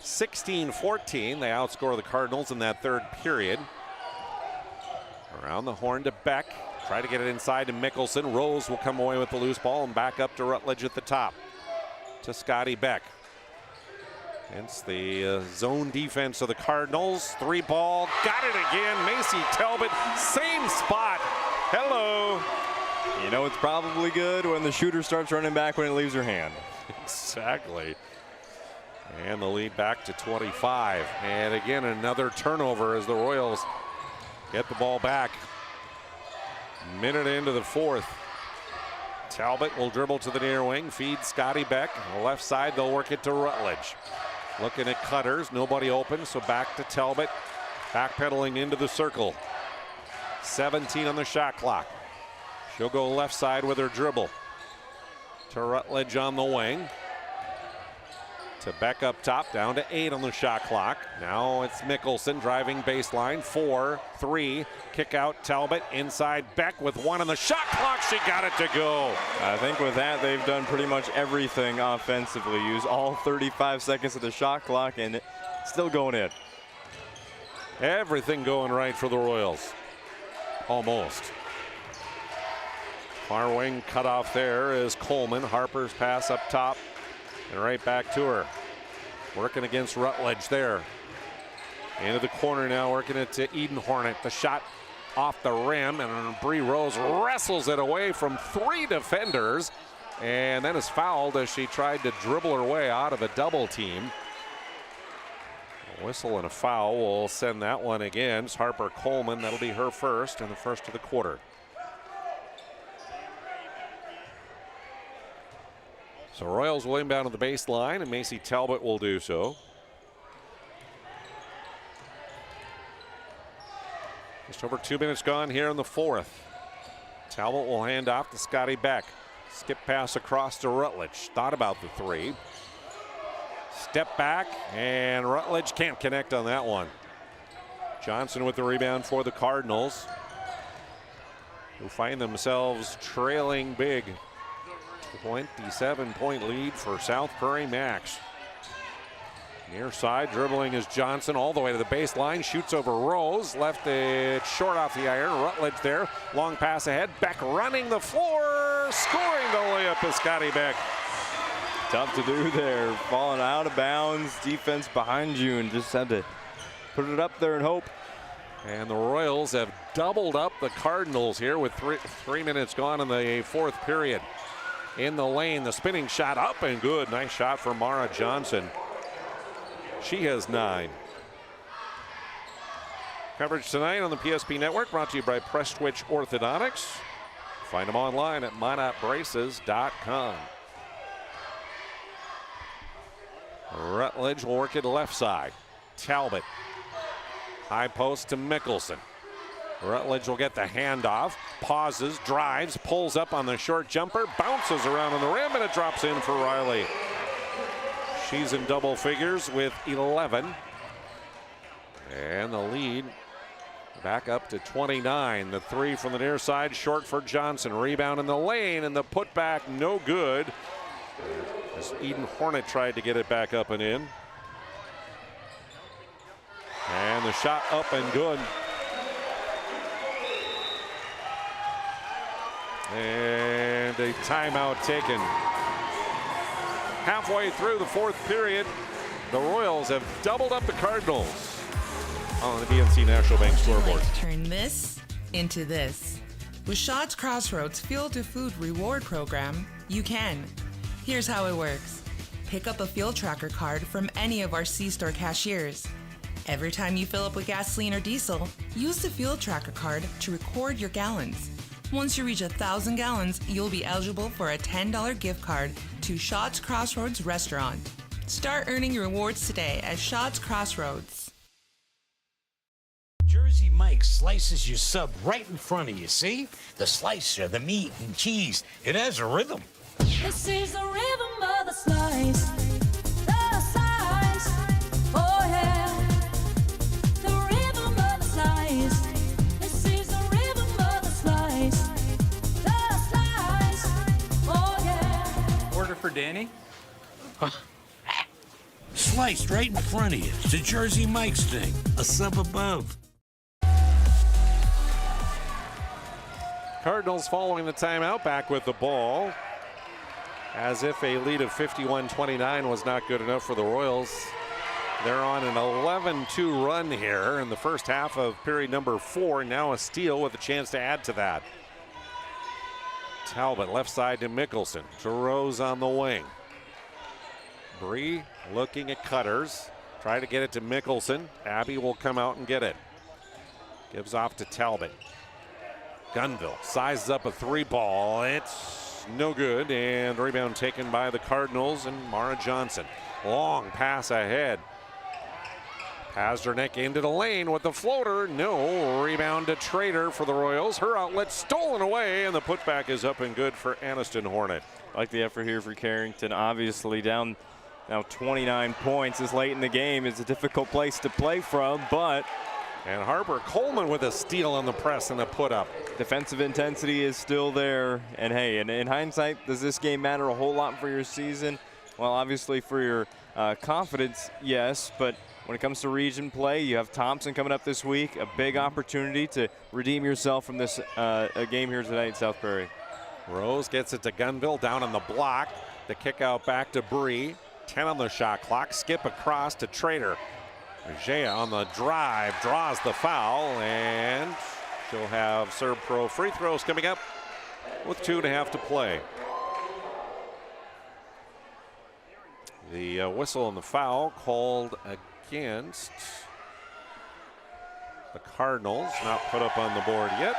16-14, they outscore the Cardinals in that third period. Around the horn to Beck. Try to get it inside to Mickelson. Rose will come away with the loose ball and back up to Rutledge at the top. To Scotty Beck. Against the zone defense of the Cardinals. 3-ball, got it again. Macy Talbot, same spot. Hello. You know it's probably good when the shooter starts running back when it leaves her hand. Exactly. And the lead back to 25. And again, another turnover as the Royals get the ball back. Minute into the fourth. Talbot will dribble to the near wing, feed Scotty Beck. On the left side, they'll work it to Rutledge. Looking at cutters, nobody open, so back to Talbot. Backpedaling into the circle. 17 on the shot clock. She'll go left side with her dribble. To Rutledge on the wing. to Beck up top, down to 8 on the shot clock. Now it's Mickelson driving baseline, 4-3, kick out Talbot, inside Beck with 1 on the shot clock. She got it to go. I think with that, they've done pretty much everything offensively. Use all 35 seconds of the shot clock and it's still going in. Everything going right for the Royals. Almost. Far wing cut off there is Coleman. Harper's pass up top and right back to her. Working against Rutledge there. Into the corner now, working it to Eden Hornet. The shot off the rim, and Bree Rose wrestles it away from 3 defenders and then is fouled as she tried to dribble her way out of a double team. A whistle and a foul will send that one against Harper Coleman. That'll be her first in the first of the quarter. So Royals will inbound on the baseline, and Macy Talbot will do so. Just over 2 minutes gone here in the fourth. Talbot will hand off to Scotty Beck. Skip pass across to Rutledge. Thought about the 3. Step back, and Rutledge can't connect on that one. Johnson with the rebound for the Cardinals, who find themselves trailing big. 27-point lead for South Prairie-Max. Near side dribbling is Johnson all the way to the baseline. Shoots over Rose. Left it short off the iron. Rutledge there. Long pass ahead. Beck running the floor. Scoring the layup is Scotty Beck. Tough to do there. Falling out of bounds. Defense behind you and just had to put it up there and hope. And the Royals have doubled up the Cardinals here with 3 minutes gone in the fourth period. In the lane, the spinning shot up and good. Nice shot for Mara Johnson. She has 9. Coverage tonight on the PSP Network brought to you by Prestwich Orthodontics. Find them online at monarchbraces.com. Rutledge will work it left side. Talbot. High post to Mickelson. Rutledge will get the handoff, pauses, drives, pulls up on the short jumper, bounces around on the rim, and it drops in for Riley. She's in double figures with 11. And the lead back up to 29. The 3 from the near side, short for Johnson. Rebound in the lane, and the putback no good. As Eden Hornet tried to get it back up and in. And the shot up and good. And a timeout taken. Halfway through the fourth period, the Royals have doubled up the Cardinals on the BNC National Bank scoreboard. Turn this into this. With Shaw's Crossroads Fuel to Food Reward Program, you can. Here's how it works. Pick up a Fuel Tracker card from any of our C-Store cashiers. Every time you fill up with gasoline or diesel, use the Fuel Tracker card to record your gallons. Once you reach 1,000 gallons, you'll be eligible for a $10 gift card to Shaw's Crossroads Restaurant. Start earning your rewards today at Shaw's Crossroads. Jersey Mike slices your sub right in front of you, see? The slicer, the meat and cheese, it has a rhythm. This is the rhythm of the slice. The slice. Oh yeah. The rhythm of the slice. This is the rhythm of the slice. The slice. Oh yeah. Order for Danny? Sliced right in front of you. It's a Jersey Mike's thing. A sub above. Cardinals following the timeout, back with the ball. As if a lead of 51-29 was not good enough for the Royals. They're on an 11-2 run here in the first half of period number 4. Now a steal with a chance to add to that. Talbot left side to Mickelson. To Rose on the wing. Bree looking at cutters. Try to get it to Mickelson. Abby will come out and get it. Gives off to Talbot. Gunville sizes up a 3-ball. It's no good, and rebound taken by the Cardinals and Mara Johnson. Long pass ahead. Pasternak into the lane with the floater. No, rebound to Trader for the Royals. Her outlet stolen away, and the putback is up and good for Aniston Hornet. I like the effort here for Carrington. Obviously down Now 29 points this late in the game is a difficult place to play from, but. And Harper Coleman with a steal on the press and a put up. Defensive intensity is still there. And hey, in hindsight, does this game matter a whole lot for your season? Well, obviously for your confidence, yes, but when it comes to region play, you have Thompson coming up this week, a big opportunity to redeem yourself from this game here tonight in South Prairie. Rose gets it to Gunville, down on the block. The kick out back to Bree. 10 on the shot clock. Skip across to Trader. Jaya on the drive draws the foul, and she'll have serve pro free throws coming up with 2.5 to play. The whistle and the foul called against the Cardinals, not put up on the board yet.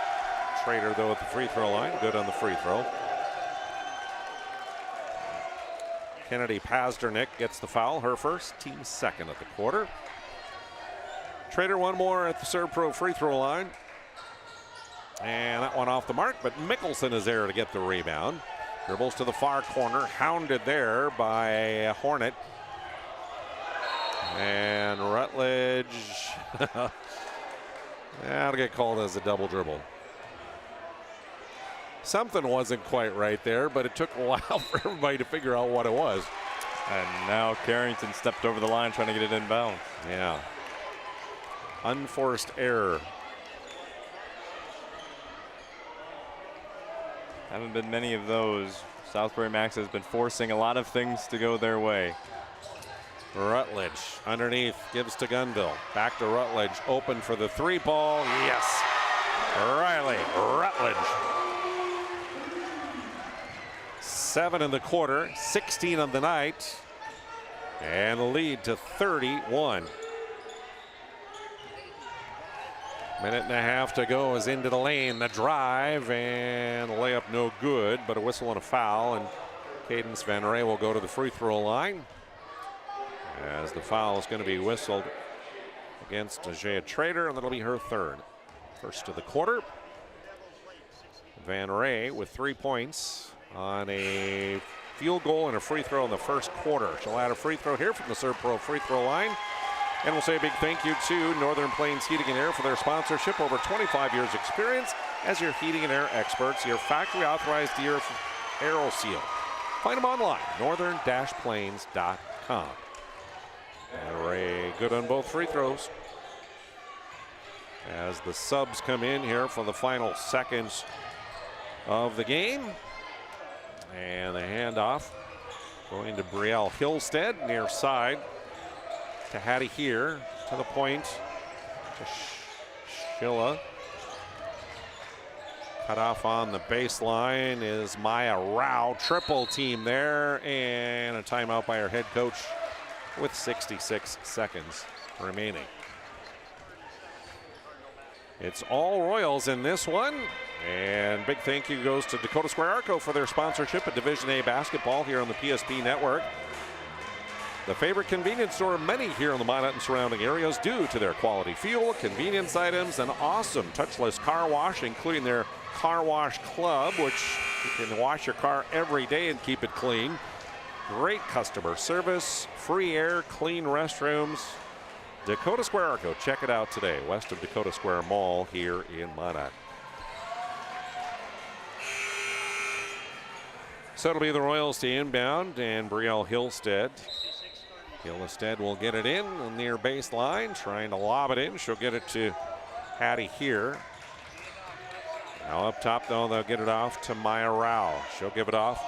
Trader, though, at the free throw line, good on the free throw. Kennedy Pazdernick gets the foul, her first, team second at the quarter. Trader one more at the serve pro free throw line. And that one off the mark, but Mickelson is there to get the rebound. Dribbles to the far corner, hounded there by Hornet. And Rutledge, that'll get called as a double dribble. Something wasn't quite right there, but it took a while for everybody to figure out what it was. And now Carrington stepped over the line trying to get it inbound. Yeah. Unforced error. Haven't been many of those. South Prairie-Max has been forcing a lot of things to go their way. Rutledge underneath, gives to Gunville. Back to Rutledge, open for the three ball. Yes. Riley Rutledge. 7 in the quarter, 16 on the night, and a lead to 31. Minute and a half to go as into the lane. The drive and the layup no good, but a whistle and a foul, and Cadence Van Ray will go to the free throw line as the foul is going to be whistled against Ajaya Trader, and that'll be her third. First of the quarter. Van Ray with 3 points on a field goal and a free throw in the first quarter. She'll add a free throw here from the Serve Pro free throw line. And we'll say a big thank you to Northern Plains Heating and Air for their sponsorship. Over 25 years experience as your heating and air experts. Your factory authorized Aero Seal. Find them online, northern-plains.com. And Ray good on both free throws. As the subs come in here for the final seconds of the game. And the handoff going to Brielle Hillstead near side to Hattie here to the point to Schilla. Cut off on the baseline is Maya Rao. Triple team there, and a timeout by our head coach with 66 seconds remaining. It's all Royals in this one. And big thank you goes to Dakota Square Arco for their sponsorship of Division A basketball here on the PSP network. The favorite convenience store of many here in the Minot and surrounding areas due to their quality fuel, convenience items, and awesome touchless car wash, including their car wash club, which you can wash your car every day and keep it clean. Great customer service, free air, clean restrooms. Dakota Square Arco, check it out today, west of Dakota Square Mall here in Minot. So it'll be the Royals to inbound, and Brielle Hillstead. Hillstead will get it in on near baseline, trying to lob it in. She'll get it to Hattie here. Now up top, though, they'll get it off to Maya Rao. She'll give it off.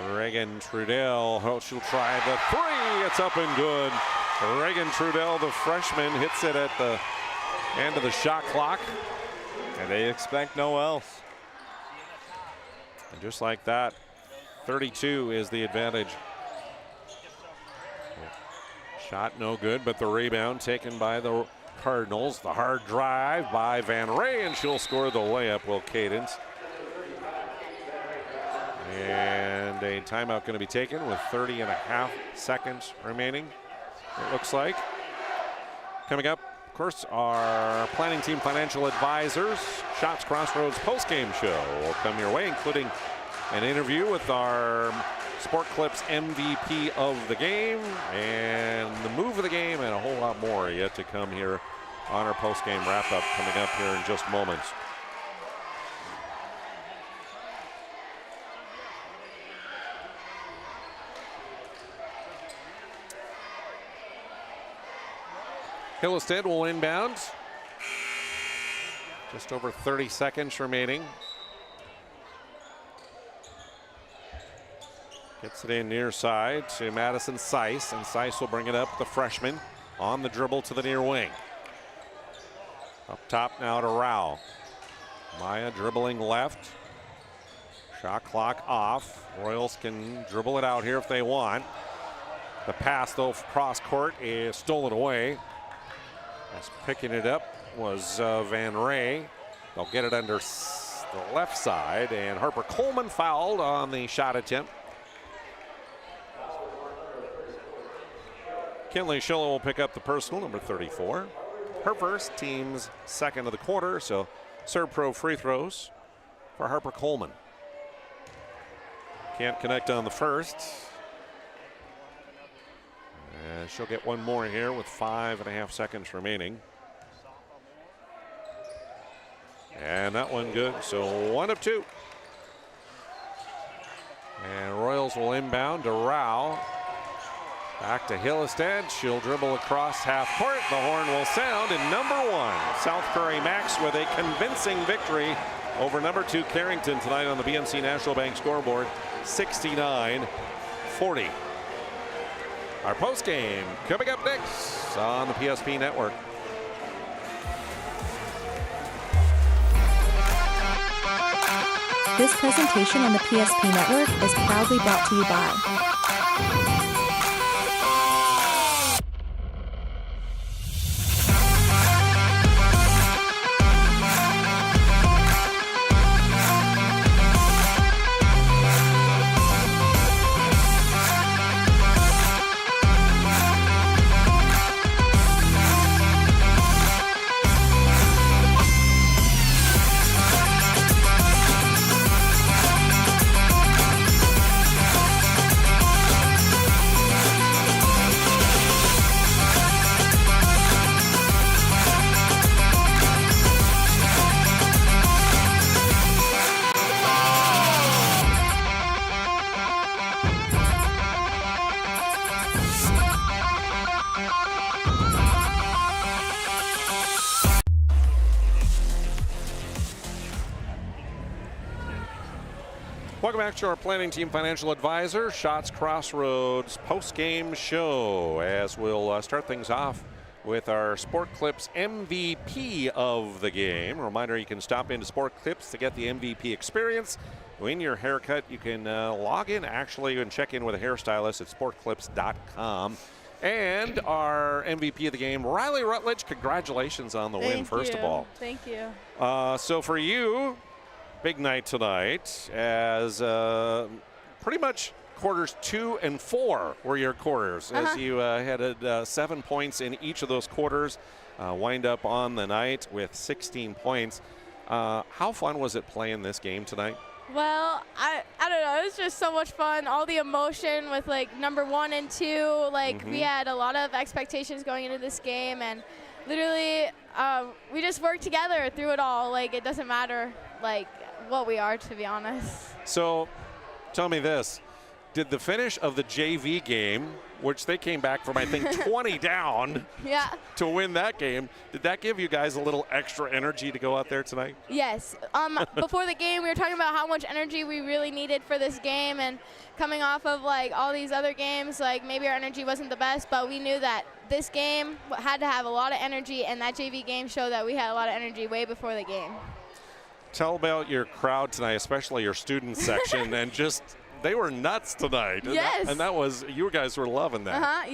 Reagan Trudell, oh, she'll try the three. It's up and good. Reagan Trudell, the freshman, hits it at the end of the shot clock. And they expect no else. And just like that, 32 is the advantage. Shot no good, but the rebound taken by the Cardinals. The hard drive by Van Ray, and she'll score the layup, will Cadence. And a timeout going to be taken with 30.5 seconds remaining, it looks like. Coming up, of course, our planning team financial advisors, Shots Crossroads postgame show will come your way, including an interview with our Sport Clips MVP of the game, and the move of the game, and a whole lot more yet to come here on our post-game wrap-up coming up here in just moments. Hillestead will inbound. Just over 30 seconds remaining. Gets it in near side to Madison Seiss, and Seiss will bring it up, the freshman, on the dribble to the near wing. Up top now to Rao. Maya dribbling left. Shot clock off. Royals can dribble it out here if they want. The pass, though, cross court is stolen away. As picking it up was Van Ray. They'll get it under the left side, and Harper Coleman fouled on the shot attempt. Kinley Schiller will pick up the personal, number 34. Her first, team's second of the quarter, so serve pro free throws for Harper Coleman. Can't connect on the first. And she'll get one more here with 5.5 seconds remaining. And that one good, so 1 of 2. And Royals will inbound to Rao. Back to Hillestead. She'll dribble across half court. The horn will sound, and number 1, South Prairie-Max with a convincing victory over number 2 Carrington tonight on the BNC National Bank scoreboard, 69-40. Our postgame coming up next on the PSP Network. This presentation on the PSP Network is proudly brought to you by Welcome back to our planning team financial advisor, Shots Crossroads post-game show, as we'll start things off with our Sport Clips MVP of the game. A reminder, you can stop into Sport Clips to get the MVP experience. Win your haircut. You can log in actually and check in with a hairstylist at sportclips.com. And our MVP of the game, Riley Rutledge, congratulations on the win, first of all. Thank you. So for you, big night tonight, as pretty much quarters 2 and 4 were your quarters, as you had 7 points in each of those quarters, wind up on the night with 16 points. How fun was it playing this game tonight? Well, I don't know. It was just so much fun. All the emotion with, like, number 1 and 2. Like, we had a lot of expectations going into this game, and literally we just worked together through it all. Like, it doesn't matter, like, what we are, to be honest. So tell me this. Did the finish of the JV game, which they came back from, I think, 20 down to win that game, did that give you guys a little extra energy to go out there tonight? Yes. Before the game, we were talking about how much energy we really needed for this game, and coming off of, like, all these other games, like, maybe our energy wasn't the best, but we knew that this game had to have a lot of energy, and that JV game showed that we had a lot of energy way before the game. Tell about your crowd tonight, especially your student section, and just they were nuts tonight. Yes. And that was, you guys were loving that.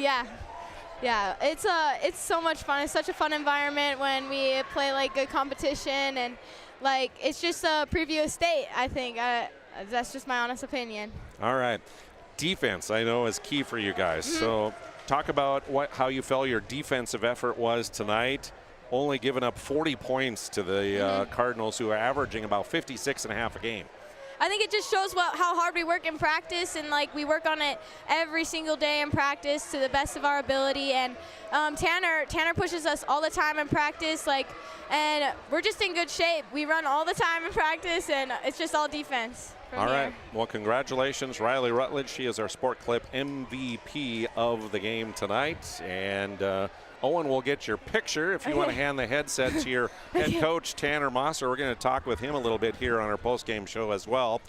Yeah, it's so much fun. It's such a fun environment when we play, like, good competition, and, like, it's just a preview of state, I think. That's just my honest opinion. All right. Defense, I know, is key for you guys. So talk about how you felt your defensive effort was tonight. Only giving up 40 points to the Cardinals, who are averaging about 56.5 a game. I think it just shows how hard we work in practice, and like we work on it every single day in practice to the best of our ability. And Tanner pushes us all the time in practice, and we're just in good shape. We run all the time in practice, and it's just all defense. All right. Well, congratulations, Riley Rutledge. She is our Sport Clip MVP of the game tonight. And Owen will get your picture if you want to hand the headset to your head coach, Tanner Mosser. We're going to talk with him a little bit here on our post-game show as well.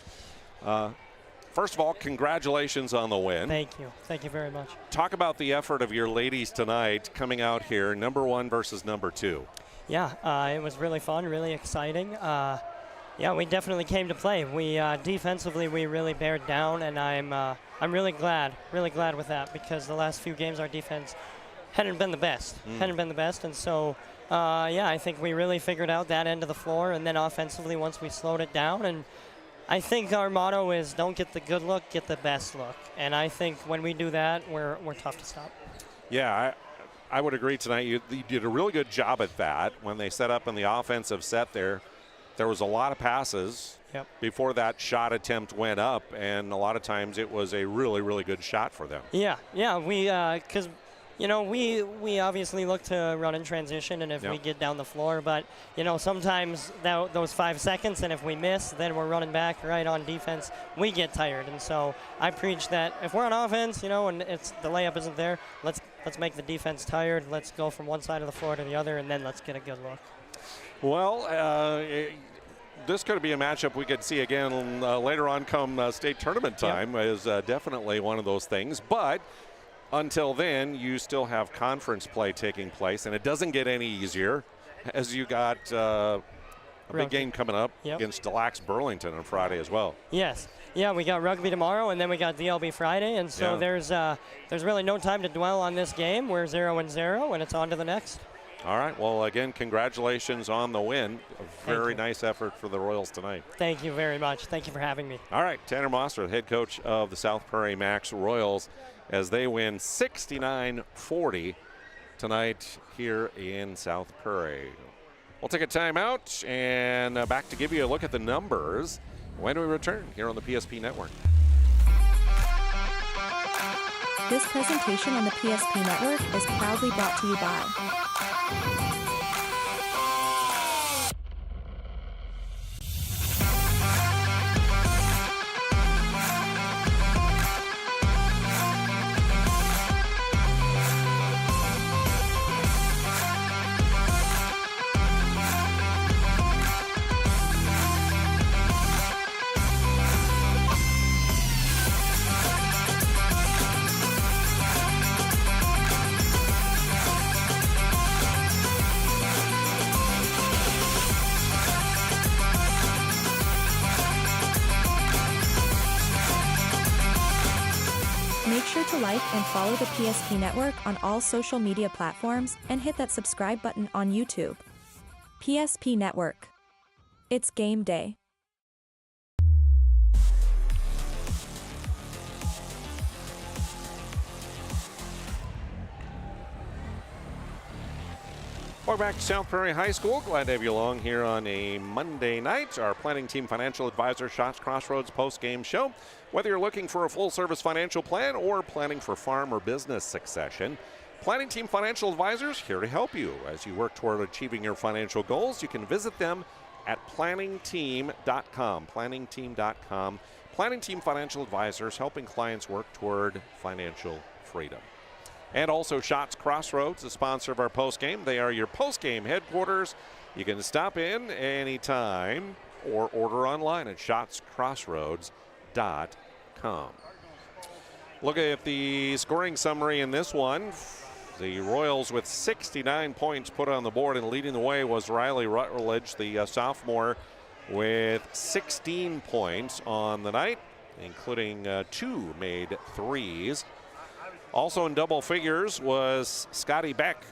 First of all, congratulations on the win. Thank you. Thank you very much. Talk about the effort of your ladies tonight coming out here, number 1 versus number 2. Yeah, it was really fun, really exciting. Yeah, we definitely came to play. We defensively, we really bared down, and I'm really glad with that, because the last few games our defense hadn't been the best, and so yeah, I think we really figured out that end of the floor, and then offensively once we slowed it down, and I think our motto is don't get the good look, get the best look, and I think when we do that, we're tough to stop. Yeah, I would agree tonight. You did a really good job at that when they set up in the offensive set there. There was a lot of passes before that shot attempt went up, and a lot of times it was a really, really good shot for them. Yeah, we, because, we obviously look to run in transition, and if we get down the floor, but, sometimes those 5 seconds, and if we miss, then we're running back right on defense, we get tired. And so I preach that if we're on offense, and the layup isn't there, let's make the defense tired. Let's go from one side of the floor to the other, and then let's get a good look. Well, this could be a matchup we could see again later on come state tournament time. Is definitely one of those things. But until then, you still have conference play taking place, and it doesn't get any easier as you got a big game coming up against Delax Burlington on Friday as well. Yes. Yeah, we got rugby tomorrow, and then we got DLB Friday, and so there's really no time to dwell on this game. We're 0-0, and it's on to the next. All right. Well, again, congratulations on the win. A very nice effort for the Royals tonight. Thank you very much. Thank you for having me. All right. Tanner Mosser, the head coach of the South Prairie-Max Royals, as they win 69-40 tonight here in South Prairie. We'll take a timeout and back to give you a look at the numbers when we return here on the PSP Network. This presentation on the PSP Network is proudly brought to you by Make sure to like and follow the PSP Network on all social media platforms and hit that subscribe button on YouTube. PSP Network. It's game day. Welcome back to South Prairie High School. Glad to have you along here on a Monday night. Our Planning Team Financial Advisor Shots Crossroads post-game show. Whether you're looking for a full-service financial plan or planning for farm or business succession, Planning Team Financial Advisors here to help you. As you work toward achieving your financial goals, you can visit them at planningteam.com. Planningteam.com. Planning Team Financial Advisors helping clients work toward financial freedom. And also Shots Crossroads, the sponsor of our postgame. They are your postgame headquarters. You can stop in anytime or order online at shotscrossroads.com. Look at the scoring summary in this one. The Royals with 69 points put on the board, and leading the way was Riley Rutledge, the sophomore, with 16 points on the night, including 2 made threes. Also in double figures was Scotty Beck,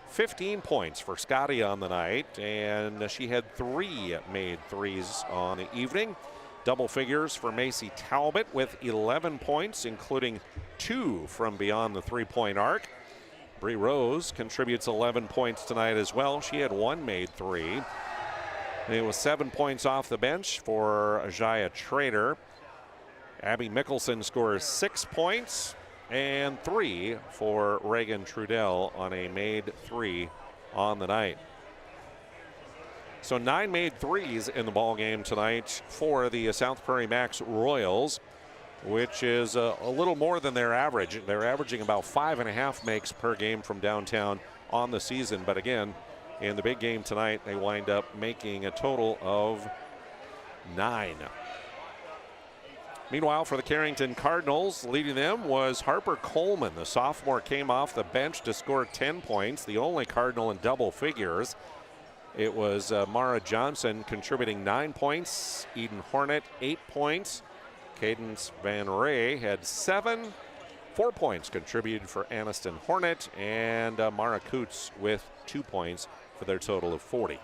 15 points for Scotty on the night, and she had 3 made threes on the evening. Double figures for Macy Talbot with 11 points, including 2 from beyond the three-point arc. Bree Rose contributes 11 points tonight as well. She had 1 made three. It was 7 points off the bench for Ajaya Trader. Abby Mickelson scores 6 points and 3 for Reagan Trudell on a made 3 on the night. So 9 made threes in the ball game tonight for the South Prairie-Max Royals, which is a little more than their average. They're averaging about 5.5 makes per game from downtown on the season. But again, in the big game tonight, they wind up making a total of 9. Meanwhile, for the Carrington Cardinals, leading them was Harper Coleman. The sophomore came off the bench to score 10 points, the only Cardinal in double figures. It was Mara Johnson contributing 9 points, Eden Hornet 8 points. Cadence Van Ray had 7. 4 points contributed for Aniston Hornet, and Mara Coots with 2 points for their total of 40.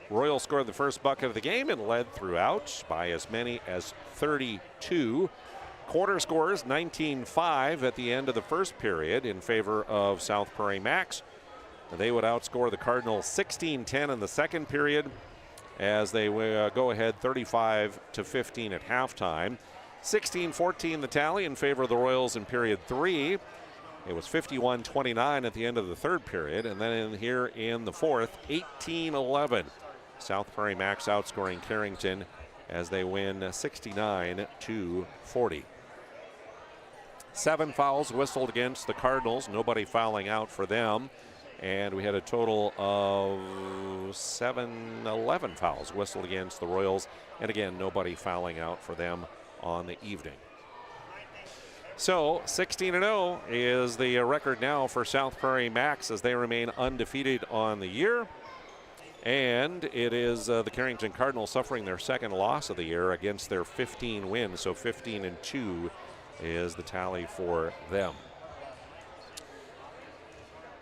Royal scored the first bucket of the game and led throughout by as many as 32. Quarter scores 19-5 at the end of the first period in favor of South Prairie-Max. They would outscore the Cardinals 16-10 in the second period as they go ahead 35-15 at halftime. 16-14 the tally in favor of the Royals in period 3. It was 51-29 at the end of the third period, and then here in the fourth, 18-11. South Prairie-Max outscoring Carrington as they win 69-40. 7 fouls whistled against the Cardinals, nobody fouling out for them. And we had a total of 11 fouls whistled against the Royals. And again, nobody fouling out for them on the evening. So 16-0 is the record now for South Prairie-Max as they remain undefeated on the year. And it is the Carrington Cardinals suffering their second loss of the year against their 15 wins. So 15-2 is the tally for them.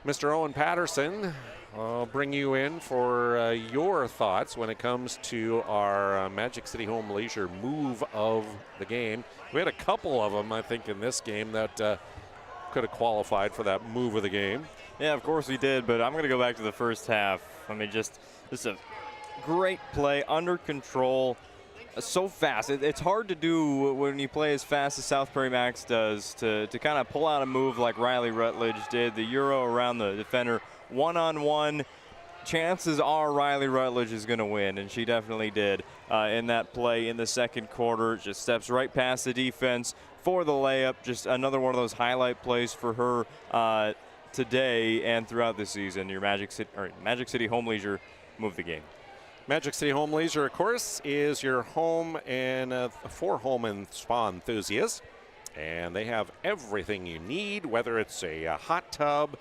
Mr. Owen Patterson, I'll bring you in for your thoughts when it comes to our Magic City Home Leisure move of the game. We had a couple of them, I think, in this game that could have qualified for that move of the game. Yeah, of course we did, but I'm going to go back to the first half. I mean, just a great play, under control, so fast. It's hard to do when you play as fast as South Prairie-Max does to kind of pull out a move like Riley Rutledge did, the Euro around the defender, one-on-one. Chances are Riley Rutledge is going to win, and she definitely did in that play in the second quarter. Just steps right past the defense for the layup. Just another one of those highlight plays for her today and throughout the season. Your Magic City Home Leisure move the game. Magic City Home Leisure, of course, is your home and for home and spa enthusiasts. And they have everything you need, whether it's a hot tub,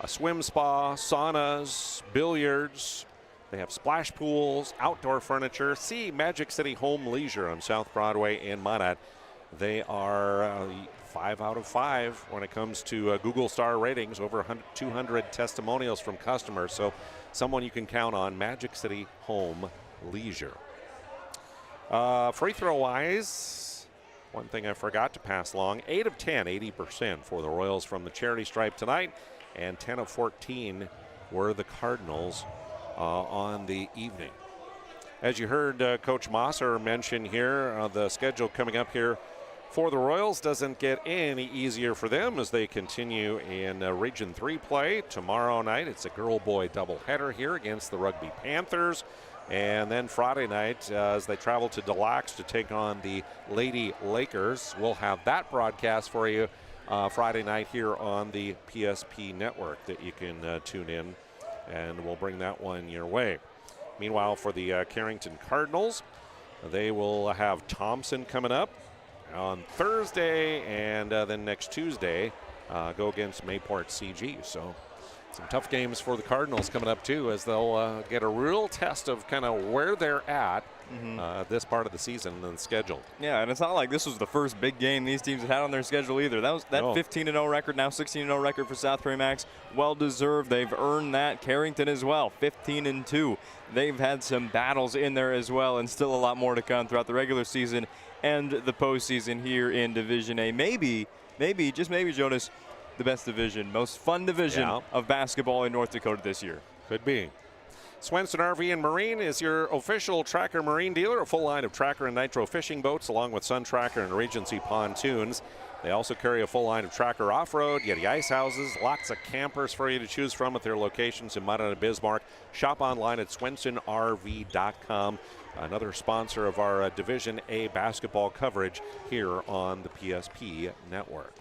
a swim spa, saunas, billiards. They have splash pools, outdoor furniture. See Magic City Home Leisure on South Broadway in Minot. They are 5 out of 5 when it comes to Google star ratings, over 200 testimonials from customers. So someone you can count on, Magic City Home Leisure. Free throw wise, one thing I forgot to pass along, 8 of 10, 80% for the Royals from the charity stripe tonight, and 10 of 14 were the Cardinals on the evening. As you heard Coach Mosser mention here, the schedule coming up here for the Royals doesn't get any easier for them as they continue in Region 3 play. Tomorrow night, it's a girl-boy doubleheader here against the Rugby Panthers. And then Friday night, as they travel to Des Lacs to take on the Lady Lakers. We'll have that broadcast for you Friday night here on the PSP network that you can tune in, and we'll bring that one your way. Meanwhile, for the Carrington Cardinals, they will have Thompson coming up on Thursday, and then next Tuesday go against Mayport CG. So some tough games for the Cardinals coming up too, as they'll get a real test of kind of where they're at this part of the season and schedule. Yeah, and it's not like this was the first big game these teams had on their schedule either. That 15-0 record, now 16-0 record for South Prairie-Max, well deserved. They've earned that. Carrington as well, 15-2. They've had some battles in there as well, and still a lot more to come throughout the regular season and the postseason here in Division A. Maybe, just maybe, Jonas, the best division, most fun division of basketball in North Dakota this year. Could be. Swenson RV and Marine is your official Tracker Marine dealer, a full line of Tracker and Nitro fishing boats along with Sun Tracker and Regency pontoons. They also carry a full line of Tracker off-road, Yeti ice houses, lots of campers for you to choose from at their locations in Mudden and Bismarck. Shop online at swensonrv.com. Another sponsor of our Division A basketball coverage here on the PSP Network.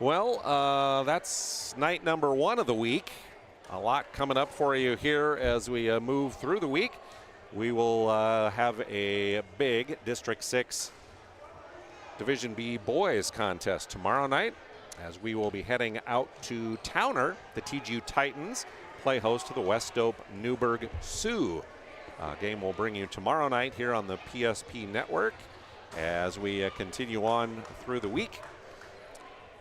Well, that's night number 1 of the week. A lot coming up for you here as we move through the week. We will have a big District 6 Division B boys contest tomorrow night, as we will be heading out to Towner. The TGU Titans play host to the West Dope Newburgh Sioux. Game will bring you tomorrow night here on the PSP Network as we continue on through the week.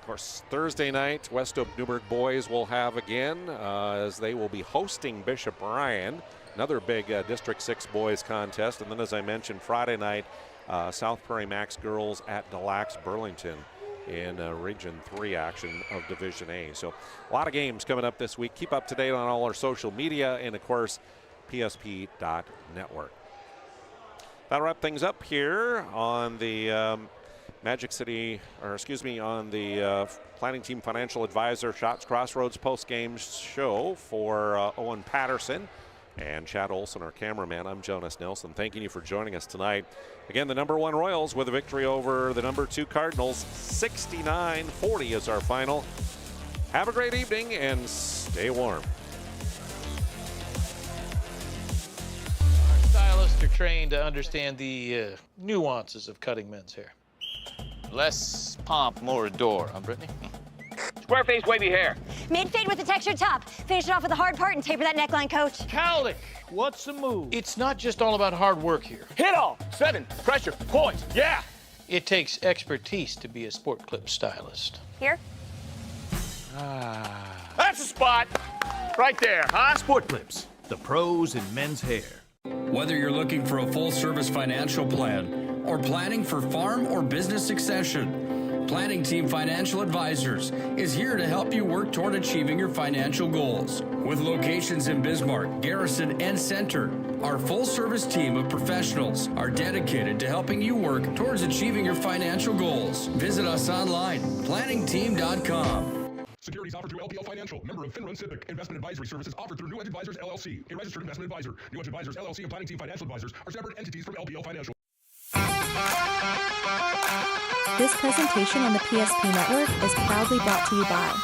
Of course, Thursday night, West Dope Newburgh boys will have again as they will be hosting Bishop Ryan. Another big District 6 boys contest. And then, as I mentioned, Friday night, South Prairie-Max girls at Delax Burlington in Region 3 action of Division A. So a lot of games coming up this week. Keep up to date on all our social media and, of course, PSP.network. That'll wrap things up here on the Magic City, or excuse me, on the Planning Team Financial Advisor Shots Crossroads post-game show for Owen Patterson and Chad Olson, our cameraman. I'm Jonas Nelson, thanking you for joining us tonight. Again, the number 1 Royals with a victory over the number 2 Cardinals. 69-40 is our final. Have a great evening and stay warm. Our stylists are trained to understand the nuances of cutting men's hair. Less pomp, more adore, huh, Brittany? Square face, wavy hair. Mid-fade with a textured top. Finish it off with a hard part and taper that neckline, coach. Cowlick, what's the move? It's not just all about hard work here. Hit all. 7. Pressure. Points. Yeah. It takes expertise to be a sport clip stylist. Here? That's a spot. Right there, huh? Sport Clips, the pros in men's hair. Whether you're looking for a full-service financial plan or planning for farm or business succession, Planning Team Financial Advisors is here to help you work toward achieving your financial goals. With locations in Bismarck, Garrison, and Center, our full-service team of professionals are dedicated to helping you work towards achieving your financial goals. Visit us online, planningteam.com. Securities offered through LPL Financial, member of FINRA Civic. Investment advisory services offered through New Edge Advisors, LLC, a registered investment advisor. New Edge Advisors, LLC, and Planning Team Financial Advisors are separate entities from LPL Financial. This presentation on the PSP Network is proudly brought to you by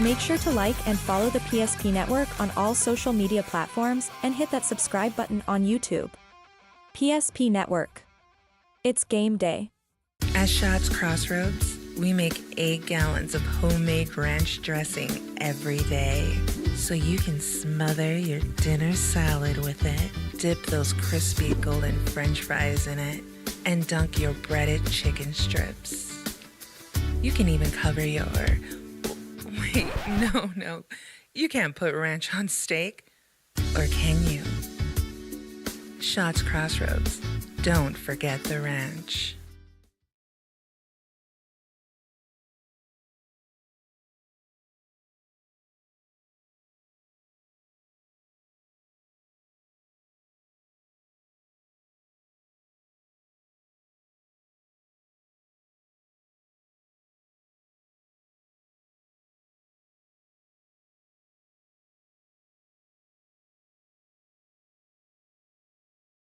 Make sure to like and follow the PSP Network on all social media platforms and hit that subscribe button on YouTube. PSP Network. It's game day. At Shots Crossroads, we make 8 gallons of homemade ranch dressing every day, so you can smother your dinner salad with it, dip those crispy golden French fries in it, and dunk your breaded chicken strips. You can even cover your... Wait, no. You can't put ranch on steak. Or can you? Shots Crossroads. Don't forget the ranch.